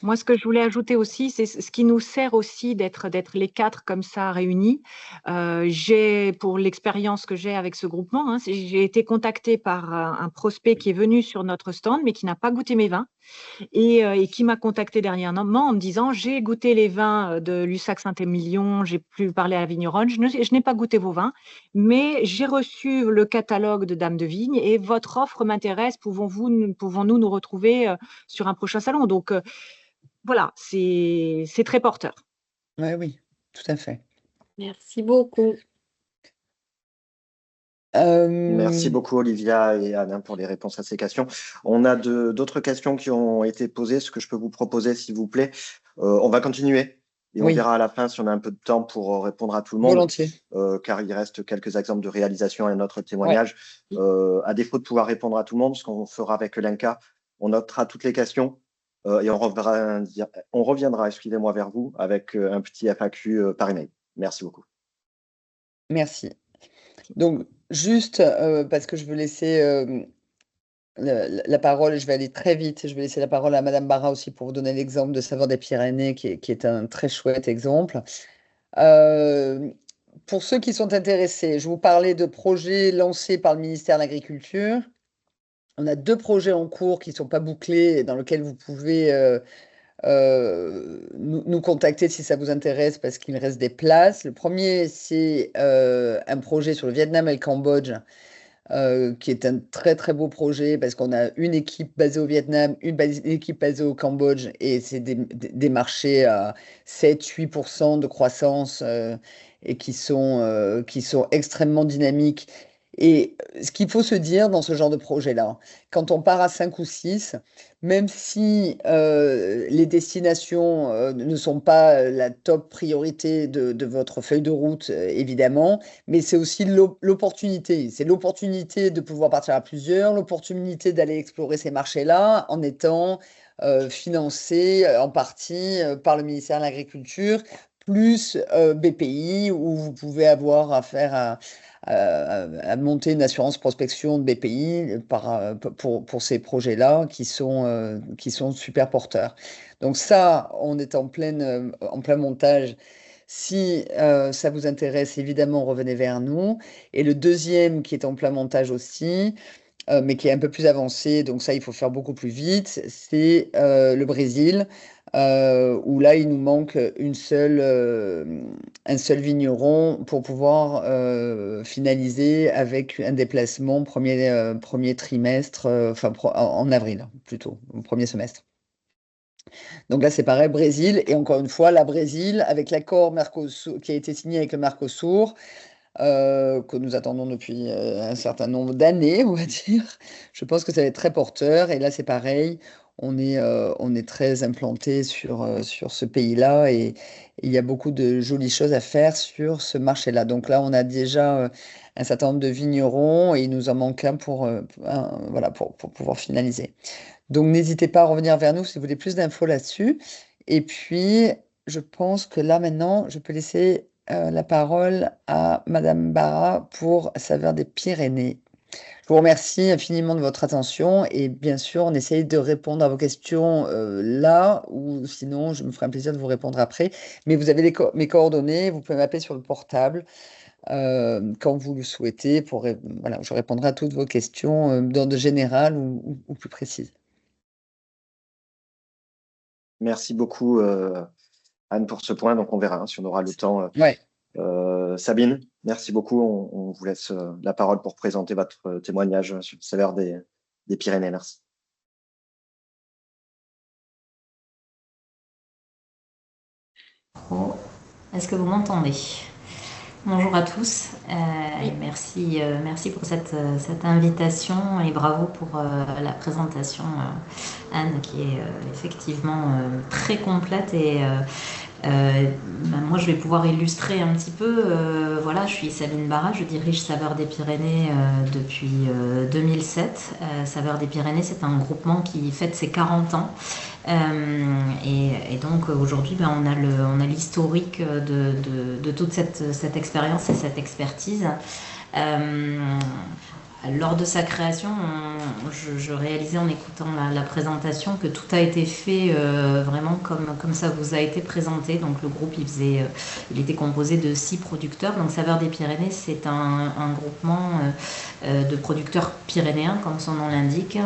moi, ce que je voulais ajouter aussi, c'est ce qui nous sert aussi d'être les 4 comme ça réunis. Pour l'expérience que j'ai avec ce groupement, j'ai été contactée par un prospect qui est venu sur notre stand, mais qui n'a pas goûté mes vins et qui m'a contacté dernièrement en me disant: «J'ai goûté les vins de Lussac Saint-Émilion, j'ai pu parler à la vigneronne, je n'ai pas goûté vos vins, mais j'ai reçu le catalogue de Dame de Vigne et votre offre m'intéresse. Pouvons-nous nous retrouver sur un prochain salon?» Donc, voilà, c'est très porteur. Ouais, oui, tout à fait. Merci beaucoup. Merci beaucoup, Olivia et Anne, pour les réponses à ces questions. On a d'autres questions qui ont été posées. Ce que je peux vous proposer, s'il vous plaît, on va continuer et on Oui, verra à la fin si on a un peu de temps pour répondre à tout le monde, volontiers. car il reste quelques exemples de réalisation et notre Ouais. témoignage. À défaut de pouvoir répondre à tout le monde, ce qu'on fera avec l'INCa, on notera toutes les questions et on reviendra, excusez-moi, vers vous avec un petit FAQ par email. Merci beaucoup. Merci. Donc, juste parce que je veux laisser la parole, je vais aller très vite, je vais laisser la parole à Madame Barra aussi pour vous donner l'exemple de Saveurs des Pyrénées, qui est un très chouette exemple. Euh, pour ceux qui sont intéressés, je vous parlais de projets lancés par le ministère de l'Agriculture. On a 2 projets en cours qui ne sont pas bouclés, et dans lesquels vous pouvez nous contacter si ça vous intéresse, parce qu'il reste des places. Le premier, c'est un projet sur le Vietnam et le Cambodge, qui est un très très beau projet, parce qu'on a une équipe basée au Vietnam, équipe basée au Cambodge, et c'est des marchés à 7-8% de croissance, et qui sont extrêmement dynamiques. Et ce qu'il faut se dire dans ce genre de projet-là, quand on part à 5 ou 6, même si les destinations ne sont pas la top priorité de votre feuille de route, évidemment, mais c'est aussi l'opportunité. C'est l'opportunité de pouvoir partir à plusieurs, l'opportunité d'aller explorer ces marchés-là en étant financé en partie par le ministère de l'Agriculture, plus BPI, où vous pouvez avoir affaire à monter une assurance prospection de BPI pour ces projets-là qui sont super porteurs. Donc ça, on est en plein montage. Si ça vous intéresse, évidemment, revenez vers nous. Et le deuxième qui est en plein montage aussi, mais qui est un peu plus avancé, donc ça, il faut faire beaucoup plus vite, c'est le Brésil, où là, il nous manque un seul vigneron pour pouvoir finaliser avec un déplacement premier trimestre, en avril plutôt, au premier semestre. Donc là, c'est pareil, Brésil. Et encore une fois, la Brésil, avec l'accord qui a été signé avec le Mercosur, que nous attendons depuis un certain nombre d'années, on va dire. Je pense que ça va être très porteur. Et là, c'est pareil. On est très implanté sur ce pays-là et il y a beaucoup de jolies choses à faire sur ce marché-là. Donc là, on a déjà un certain nombre de vignerons et il nous en manque un voilà, pour pouvoir finaliser. Donc, n'hésitez pas à revenir vers nous si vous voulez plus d'infos là-dessus. Et puis, je pense que là, maintenant, je peux laisser la parole à Madame Barra pour Saveurs des Pyrénées. Je vous remercie infiniment de votre attention et bien sûr, on essaye de répondre à vos questions là ou sinon, je me ferai un plaisir de vous répondre après. Mais vous avez mes coordonnées, vous pouvez m'appeler sur le portable quand vous le souhaitez. Voilà, je répondrai à toutes vos questions d'ordre général ou plus précises. Merci beaucoup, Anne, pour ce point. Donc, on verra si on aura le temps. Ouais. Sabine, merci beaucoup. On vous laisse la parole pour présenter votre témoignage sur le Saveurs des Pyrénées. Merci. Est-ce que vous m'entendez? Bonjour à tous et merci pour cette invitation et bravo pour la présentation, Anne, qui est effectivement très complète et moi je vais pouvoir illustrer un petit peu. Voilà, je suis Sabine Barra, je dirige Saveurs des Pyrénées depuis 2007. Saveurs des Pyrénées, c'est un groupement qui fête ses 40 ans. Et donc aujourd'hui, on a l'historique de toute cette expérience et cette expertise. Lors de sa création, je réalisais en écoutant la présentation que tout a été fait vraiment comme ça vous a été présenté. Donc le groupe, il était composé de 6 producteurs. Donc Saveurs des Pyrénées, c'est un groupement de producteurs pyrénéens, comme son nom l'indique,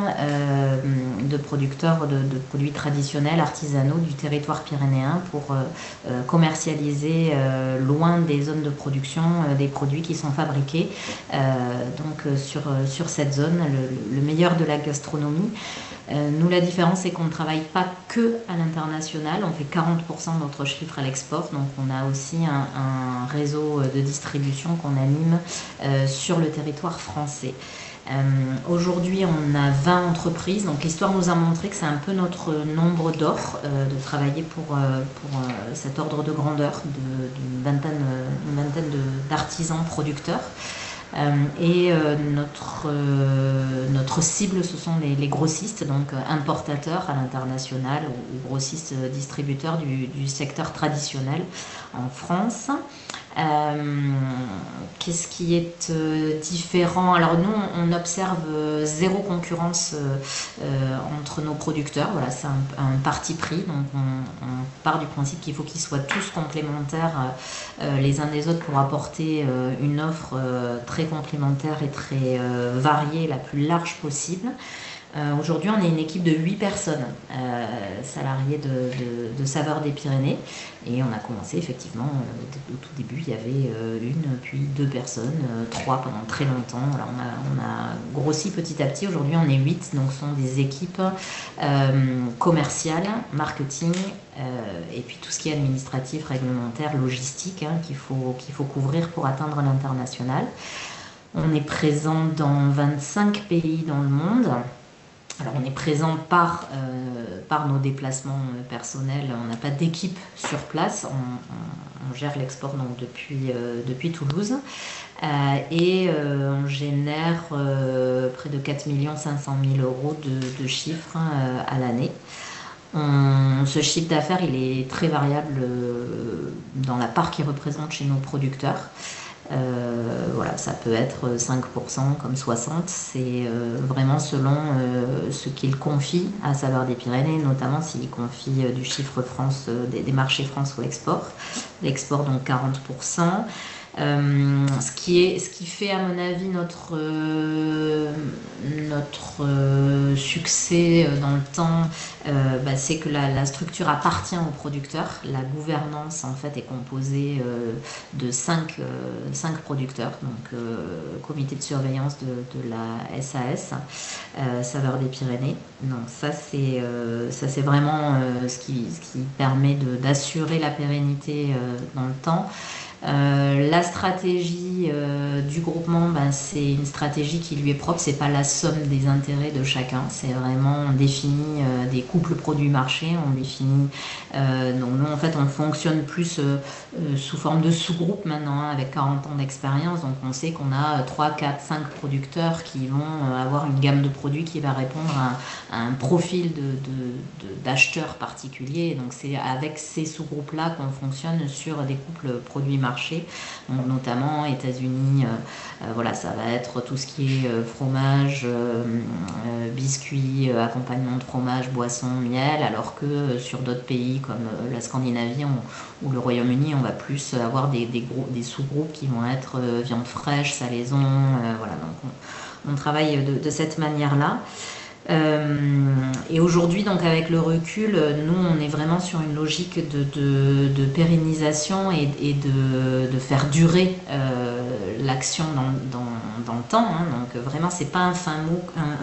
de producteurs de produits traditionnels, artisanaux du territoire pyrénéen pour commercialiser loin des zones de production des produits qui sont fabriqués donc sur sur cette zone, le meilleur de la gastronomie. Nous, la différence, c'est qu'on ne travaille pas que à l'international. On fait 40% de notre chiffre à l'export. Donc, on a aussi un réseau de distribution qu'on anime sur le territoire français. Aujourd'hui, on a 20 entreprises. Donc, l'histoire nous a montré que c'est un peu notre nombre d'or de travailler pour cet ordre de grandeur d'une vingtaine d'artisans producteurs. Et notre cible, ce sont les grossistes, donc importateurs à l'international ou grossistes distributeurs du secteur traditionnel en France. Qu'est-ce qui est différent? Alors nous, on observe zéro concurrence entre nos producteurs. Voilà, c'est un parti pris. Donc on part du principe qu'il faut qu'ils soient tous complémentaires les uns des autres pour apporter une offre très complémentaire et très variée, la plus large possible. Aujourd'hui, on est une équipe de 8 personnes salariées de Saveurs des Pyrénées. Et on a commencé effectivement, au tout début, il y avait une, puis 2 personnes, 3 pendant très longtemps. Alors on a grossi petit à petit. Aujourd'hui, on est 8, donc ce sont des équipes commerciales, marketing, et puis tout ce qui est administratif, réglementaire, logistique, qu'il faut couvrir pour atteindre l'international. On est présent dans 25 pays dans le monde. Alors on est présent par nos déplacements personnels, on n'a pas d'équipe sur place, on gère l'export donc depuis Toulouse et on génère près de 4 500 000 € de chiffre à l'année. Ce chiffre d'affaires, il est très variable dans la part qu'il représente chez nos producteurs. Voilà, ça peut être 5% comme 60%, c'est vraiment selon ce qu'ils confient à Saveurs des Pyrénées, notamment s'ils confient du chiffre France, des marchés France ou export. L'export donc 40%. Ce qui fait à mon avis notre succès dans le temps, c'est que la structure appartient aux producteurs. La gouvernance en fait est composée de 5 producteurs, donc comité de surveillance de la SAS, Saveurs des Pyrénées. Donc ça c'est vraiment ce qui permet d'assurer la pérennité dans le temps. La stratégie du groupement, c'est une stratégie qui lui est propre, c'est pas la somme des intérêts de chacun, c'est vraiment on définit des couples produits-marché, on définit donc nous en fait on fonctionne plus sous forme de sous-groupe maintenant avec 40 ans d'expérience, donc on sait qu'on a 3, 4, 5 producteurs qui vont avoir une gamme de produits qui va répondre à un profil d'acheteurs particuliers, donc c'est avec ces sous-groupes-là qu'on fonctionne sur des couples produits-marché. Donc notamment États-Unis, voilà, ça va être tout ce qui est fromage, biscuits, accompagnement de fromage, boissons, miel, alors que sur d'autres pays comme la Scandinavie ou le Royaume-Uni, on va plus avoir des sous-groupes qui vont être viande fraîche, salaison, voilà, donc on travaille de cette manière-là. Et aujourd'hui, donc avec le recul, nous on est vraiment sur une logique de pérennisation et de faire durer l'action dans le temps. Donc vraiment, c'est pas un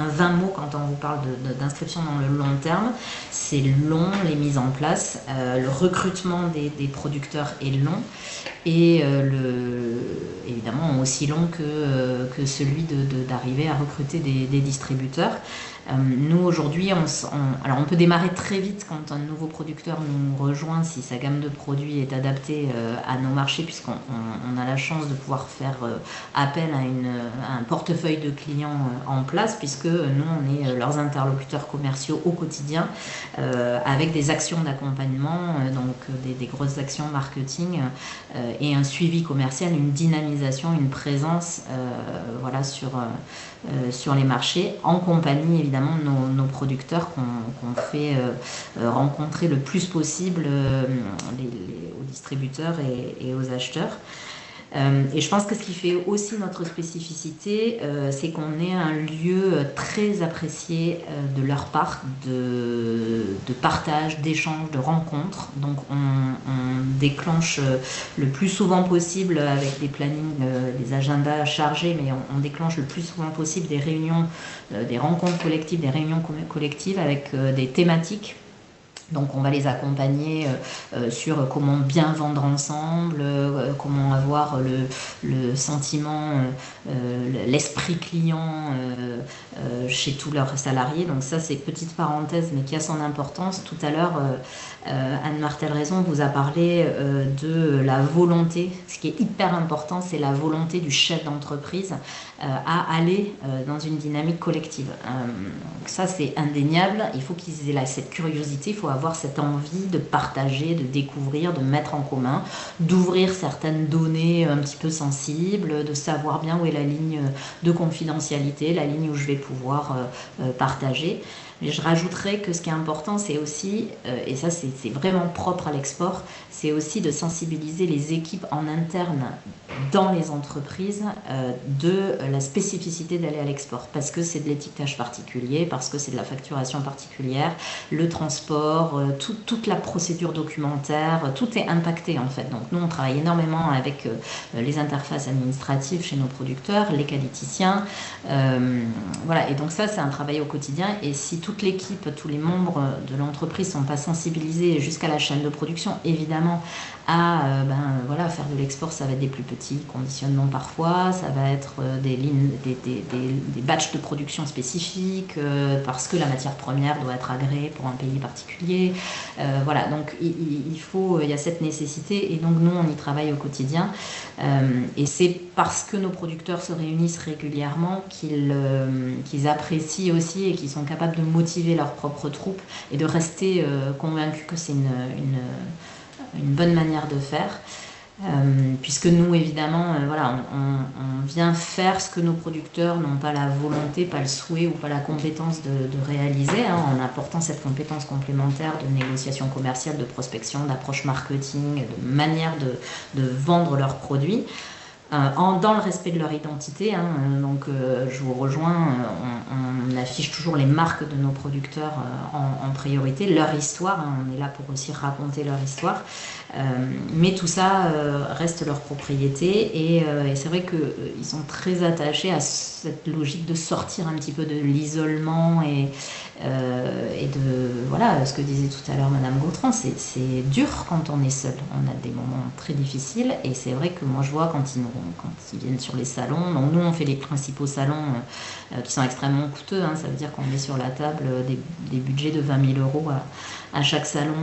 vain mot quand on vous parle d'inscription dans le long terme. C'est long, les mises en place, le recrutement des producteurs est long et évidemment aussi long que celui d'arriver à recruter des distributeurs. Nous aujourd'hui, alors on peut démarrer très vite quand un nouveau producteur nous rejoint si sa gamme de produits est adaptée à nos marchés, puisqu'on a la chance de pouvoir faire appel à un portefeuille de clients en place, puisque nous on est leurs interlocuteurs commerciaux au quotidien avec des actions d'accompagnement, donc des grosses actions marketing et un suivi commercial, une dynamisation, une présence voilà, sur les marchés, en compagnie évidemment de nos producteurs qu'on fait rencontrer le plus possible aux distributeurs et aux acheteurs. Et je pense que ce qui fait aussi notre spécificité, c'est qu'on est un lieu très apprécié de leur part de partage, d'échange, de rencontres. Donc on déclenche le plus souvent possible avec des plannings, des agendas chargés, mais on déclenche le plus souvent possible des réunions, des rencontres collectives, des réunions collectives avec des thématiques. Donc on va les accompagner sur comment bien vendre ensemble, comment avoir le sentiment, l'esprit client chez tous leurs salariés. Donc ça c'est petite parenthèse mais qui a son importance. Tout à l'heure, Anne Martel-Raison vous a parlé de la volonté. Ce qui est hyper important, c'est la volonté du chef d'entreprise à aller dans une dynamique collective. Ça c'est indéniable, il faut qu'ils aient cette curiosité, il faut avoir cette envie de partager, de découvrir, de mettre en commun, d'ouvrir certaines données un petit peu sensibles, de savoir bien où est la ligne de confidentialité, la ligne où je vais pouvoir partager. Mais je rajouterais que ce qui est important, c'est aussi, et ça c'est vraiment propre à l'export, c'est aussi de sensibiliser les équipes en interne dans les entreprises de la spécificité d'aller à l'export, parce que c'est de l'étiquetage particulier, parce que c'est de la facturation particulière, le transport, toute la procédure documentaire, tout est impacté en fait. Donc nous on travaille énormément avec les interfaces administratives chez nos producteurs, les qualiticiens, voilà, et donc ça c'est un travail au quotidien, et si toute l'équipe, tous les membres de l'entreprise sont pas sensibilisés jusqu'à la chaîne de production, évidemment, à voilà, faire de l'export, ça va être des plus petits conditionnements parfois, ça va être des lignes, des batchs de production spécifiques, parce que la matière première doit être agréée pour un pays particulier. Voilà, donc il y a cette nécessité, et donc nous on y travaille au quotidien, et c'est parce que nos producteurs se réunissent régulièrement qu'ils apprécient aussi et qu'ils sont capables de motiver leurs propres troupes et de rester convaincus que c'est une bonne manière de faire. Puisque nous, évidemment, voilà, on vient faire ce que nos producteurs n'ont pas la volonté, pas le souhait ou pas la compétence de réaliser, hein, en apportant cette compétence complémentaire de négociation commerciale, de prospection, d'approche marketing, de manière de vendre leurs produits. Dans le respect de leur identité, hein, donc je vous rejoins, on affiche toujours les marques de nos producteurs en priorité, leur histoire, hein, on est là pour aussi raconter leur histoire, mais tout ça reste leur propriété, et c'est vrai qu'ils sont très attachés à cette logique de sortir un petit peu de l'isolement et de, voilà, ce que disait tout à l'heure Madame Gautran, c'est dur quand on est seul, on a des moments très difficiles, et c'est vrai que moi je vois quand ils viennent sur les salons, donc nous on fait les principaux salons qui sont extrêmement coûteux, hein, ça veut dire qu'on met sur la table des budgets de 20 000 € à chaque salon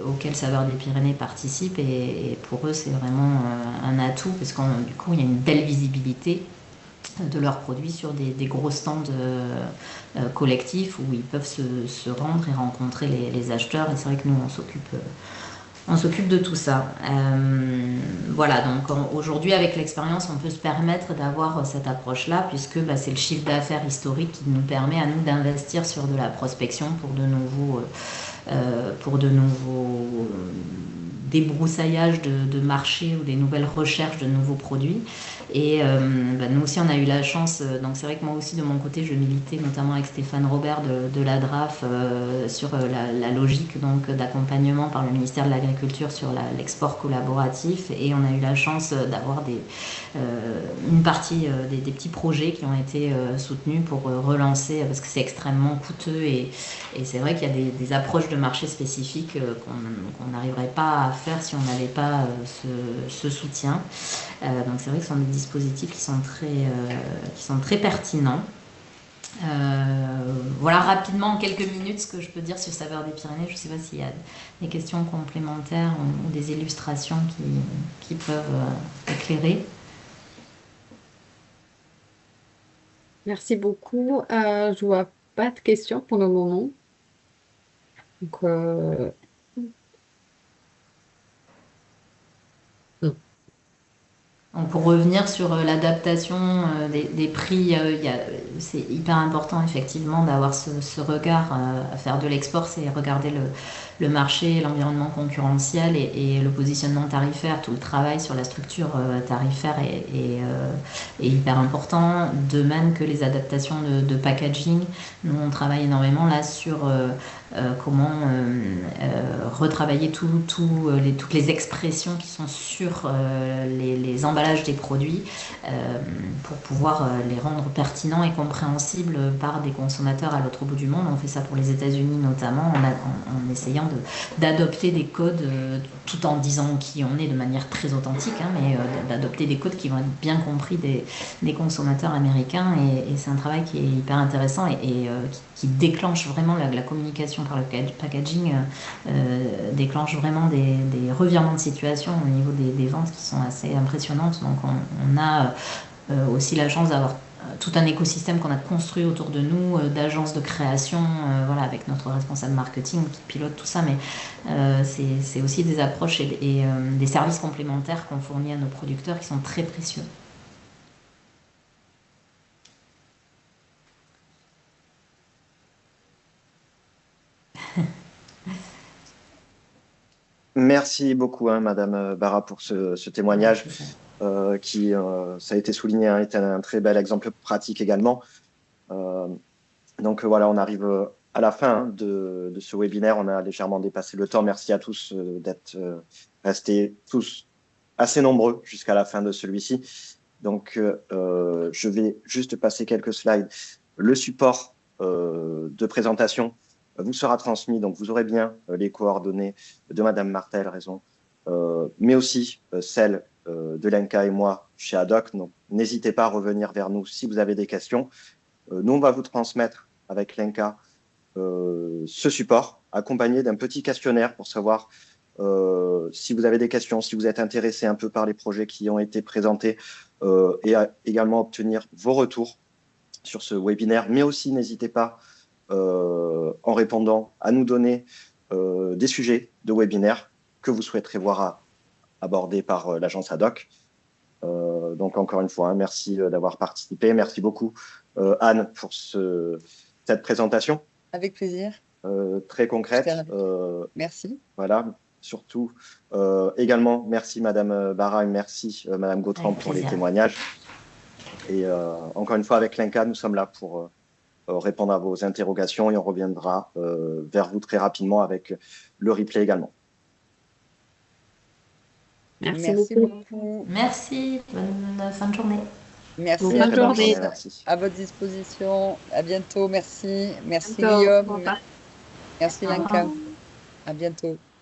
auquel Saveurs des Pyrénées participe, et pour eux c'est vraiment un atout, parce que du coup il y a une belle visibilité de leurs produits sur des gros stands collectifs où ils peuvent se rendre et rencontrer les acheteurs, et c'est vrai que nous on s'occupe de tout ça. Voilà, donc aujourd'hui avec l'expérience on peut se permettre d'avoir cette approche-là, puisque c'est le chiffre d'affaires historique qui nous permet à nous d'investir sur de la prospection pour de nouveaux débroussaillage de marché ou des nouvelles recherches de nouveaux produits. Et nous aussi on a eu la chance, donc c'est vrai que moi aussi de mon côté je militais notamment avec Stéphane Robert de la DRAF sur la logique donc d'accompagnement par le ministère de l'Agriculture sur l'export collaboratif, et on a eu la chance d'avoir une partie des petits projets qui ont été soutenus pour relancer, parce que c'est extrêmement coûteux, et c'est vrai qu'il y a des approches de marché spécifiques qu'on n'arriverait pas à faire si on n'avait pas ce soutien. Donc c'est vrai que ce sont des dispositifs qui sont très pertinents. Voilà rapidement en quelques minutes ce que je peux dire sur Saveurs des Pyrénées. Je ne sais pas s'il y a des questions complémentaires ou des illustrations qui peuvent éclairer. Merci beaucoup. Je vois pas de questions pour le moment. Donc, non. Donc pour revenir sur l'adaptation des prix, c'est hyper important effectivement d'avoir ce regard à faire de l'export, c'est regarder le marché, l'environnement concurrentiel et le positionnement tarifaire, tout le travail sur la structure tarifaire est hyper important, de même que les adaptations de packaging. Nous, on travaille énormément là sur comment retravailler toutes les expressions qui sont sur les emballages des produits pour pouvoir les rendre pertinents et compréhensibles par des consommateurs à l'autre bout du monde. On fait ça pour les États-Unis notamment en essayant d'adopter des codes tout en disant qui on est de manière très authentique, hein, mais d'adopter des codes qui vont être bien compris des consommateurs américains et c'est un travail qui est hyper intéressant et qui déclenche vraiment la communication par le packaging, déclenche vraiment des revirements de situation au niveau des ventes qui sont assez impressionnantes. Donc on a aussi la chance d'avoir tout un écosystème qu'on a construit autour de nous, d'agences de création, voilà, avec notre responsable marketing qui pilote tout ça, mais c'est aussi des approches et des services complémentaires qu'on fournit à nos producteurs qui sont très précieux. Merci beaucoup, hein, Madame Barra, pour ce témoignage qui, ça a été souligné, hein, est un très bel exemple pratique également. Donc voilà, on arrive à la fin, hein, de ce webinaire. On a légèrement dépassé le temps. Merci à tous d'être restés tous assez nombreux jusqu'à la fin de celui-ci. Donc je vais juste passer quelques slides. Le support de présentation vous sera transmis, donc vous aurez bien les coordonnées de Madame Martel, mais aussi celles de Lenka et moi chez Haddock. Donc n'hésitez pas à revenir vers nous si vous avez des questions. Nous, on va vous transmettre avec Lenka ce support, accompagné d'un petit questionnaire pour savoir si vous avez des questions, si vous êtes intéressé un peu par les projets qui ont été présentés et également obtenir vos retours sur ce webinaire, mais aussi n'hésitez pas en répondant à nous donner des sujets de webinaire que vous souhaiterez voir abordés par l'agence Haddock. Donc encore une fois, hein, merci d'avoir participé. Merci beaucoup Anne pour cette présentation. Avec plaisir. Très concrète. Merci. Voilà, surtout également merci Madame Barra et merci Madame Gautran pour les témoignages. Et encore une fois, avec Lenka, nous sommes là pour répondre à vos interrogations et on reviendra vers vous très rapidement avec le replay également. Merci beaucoup. Merci, bonne fin de journée. Merci, bonne journée. Merci. À votre disposition. À bientôt. Merci. Merci Bientôt. Guillaume. Merci Lenka. À bientôt.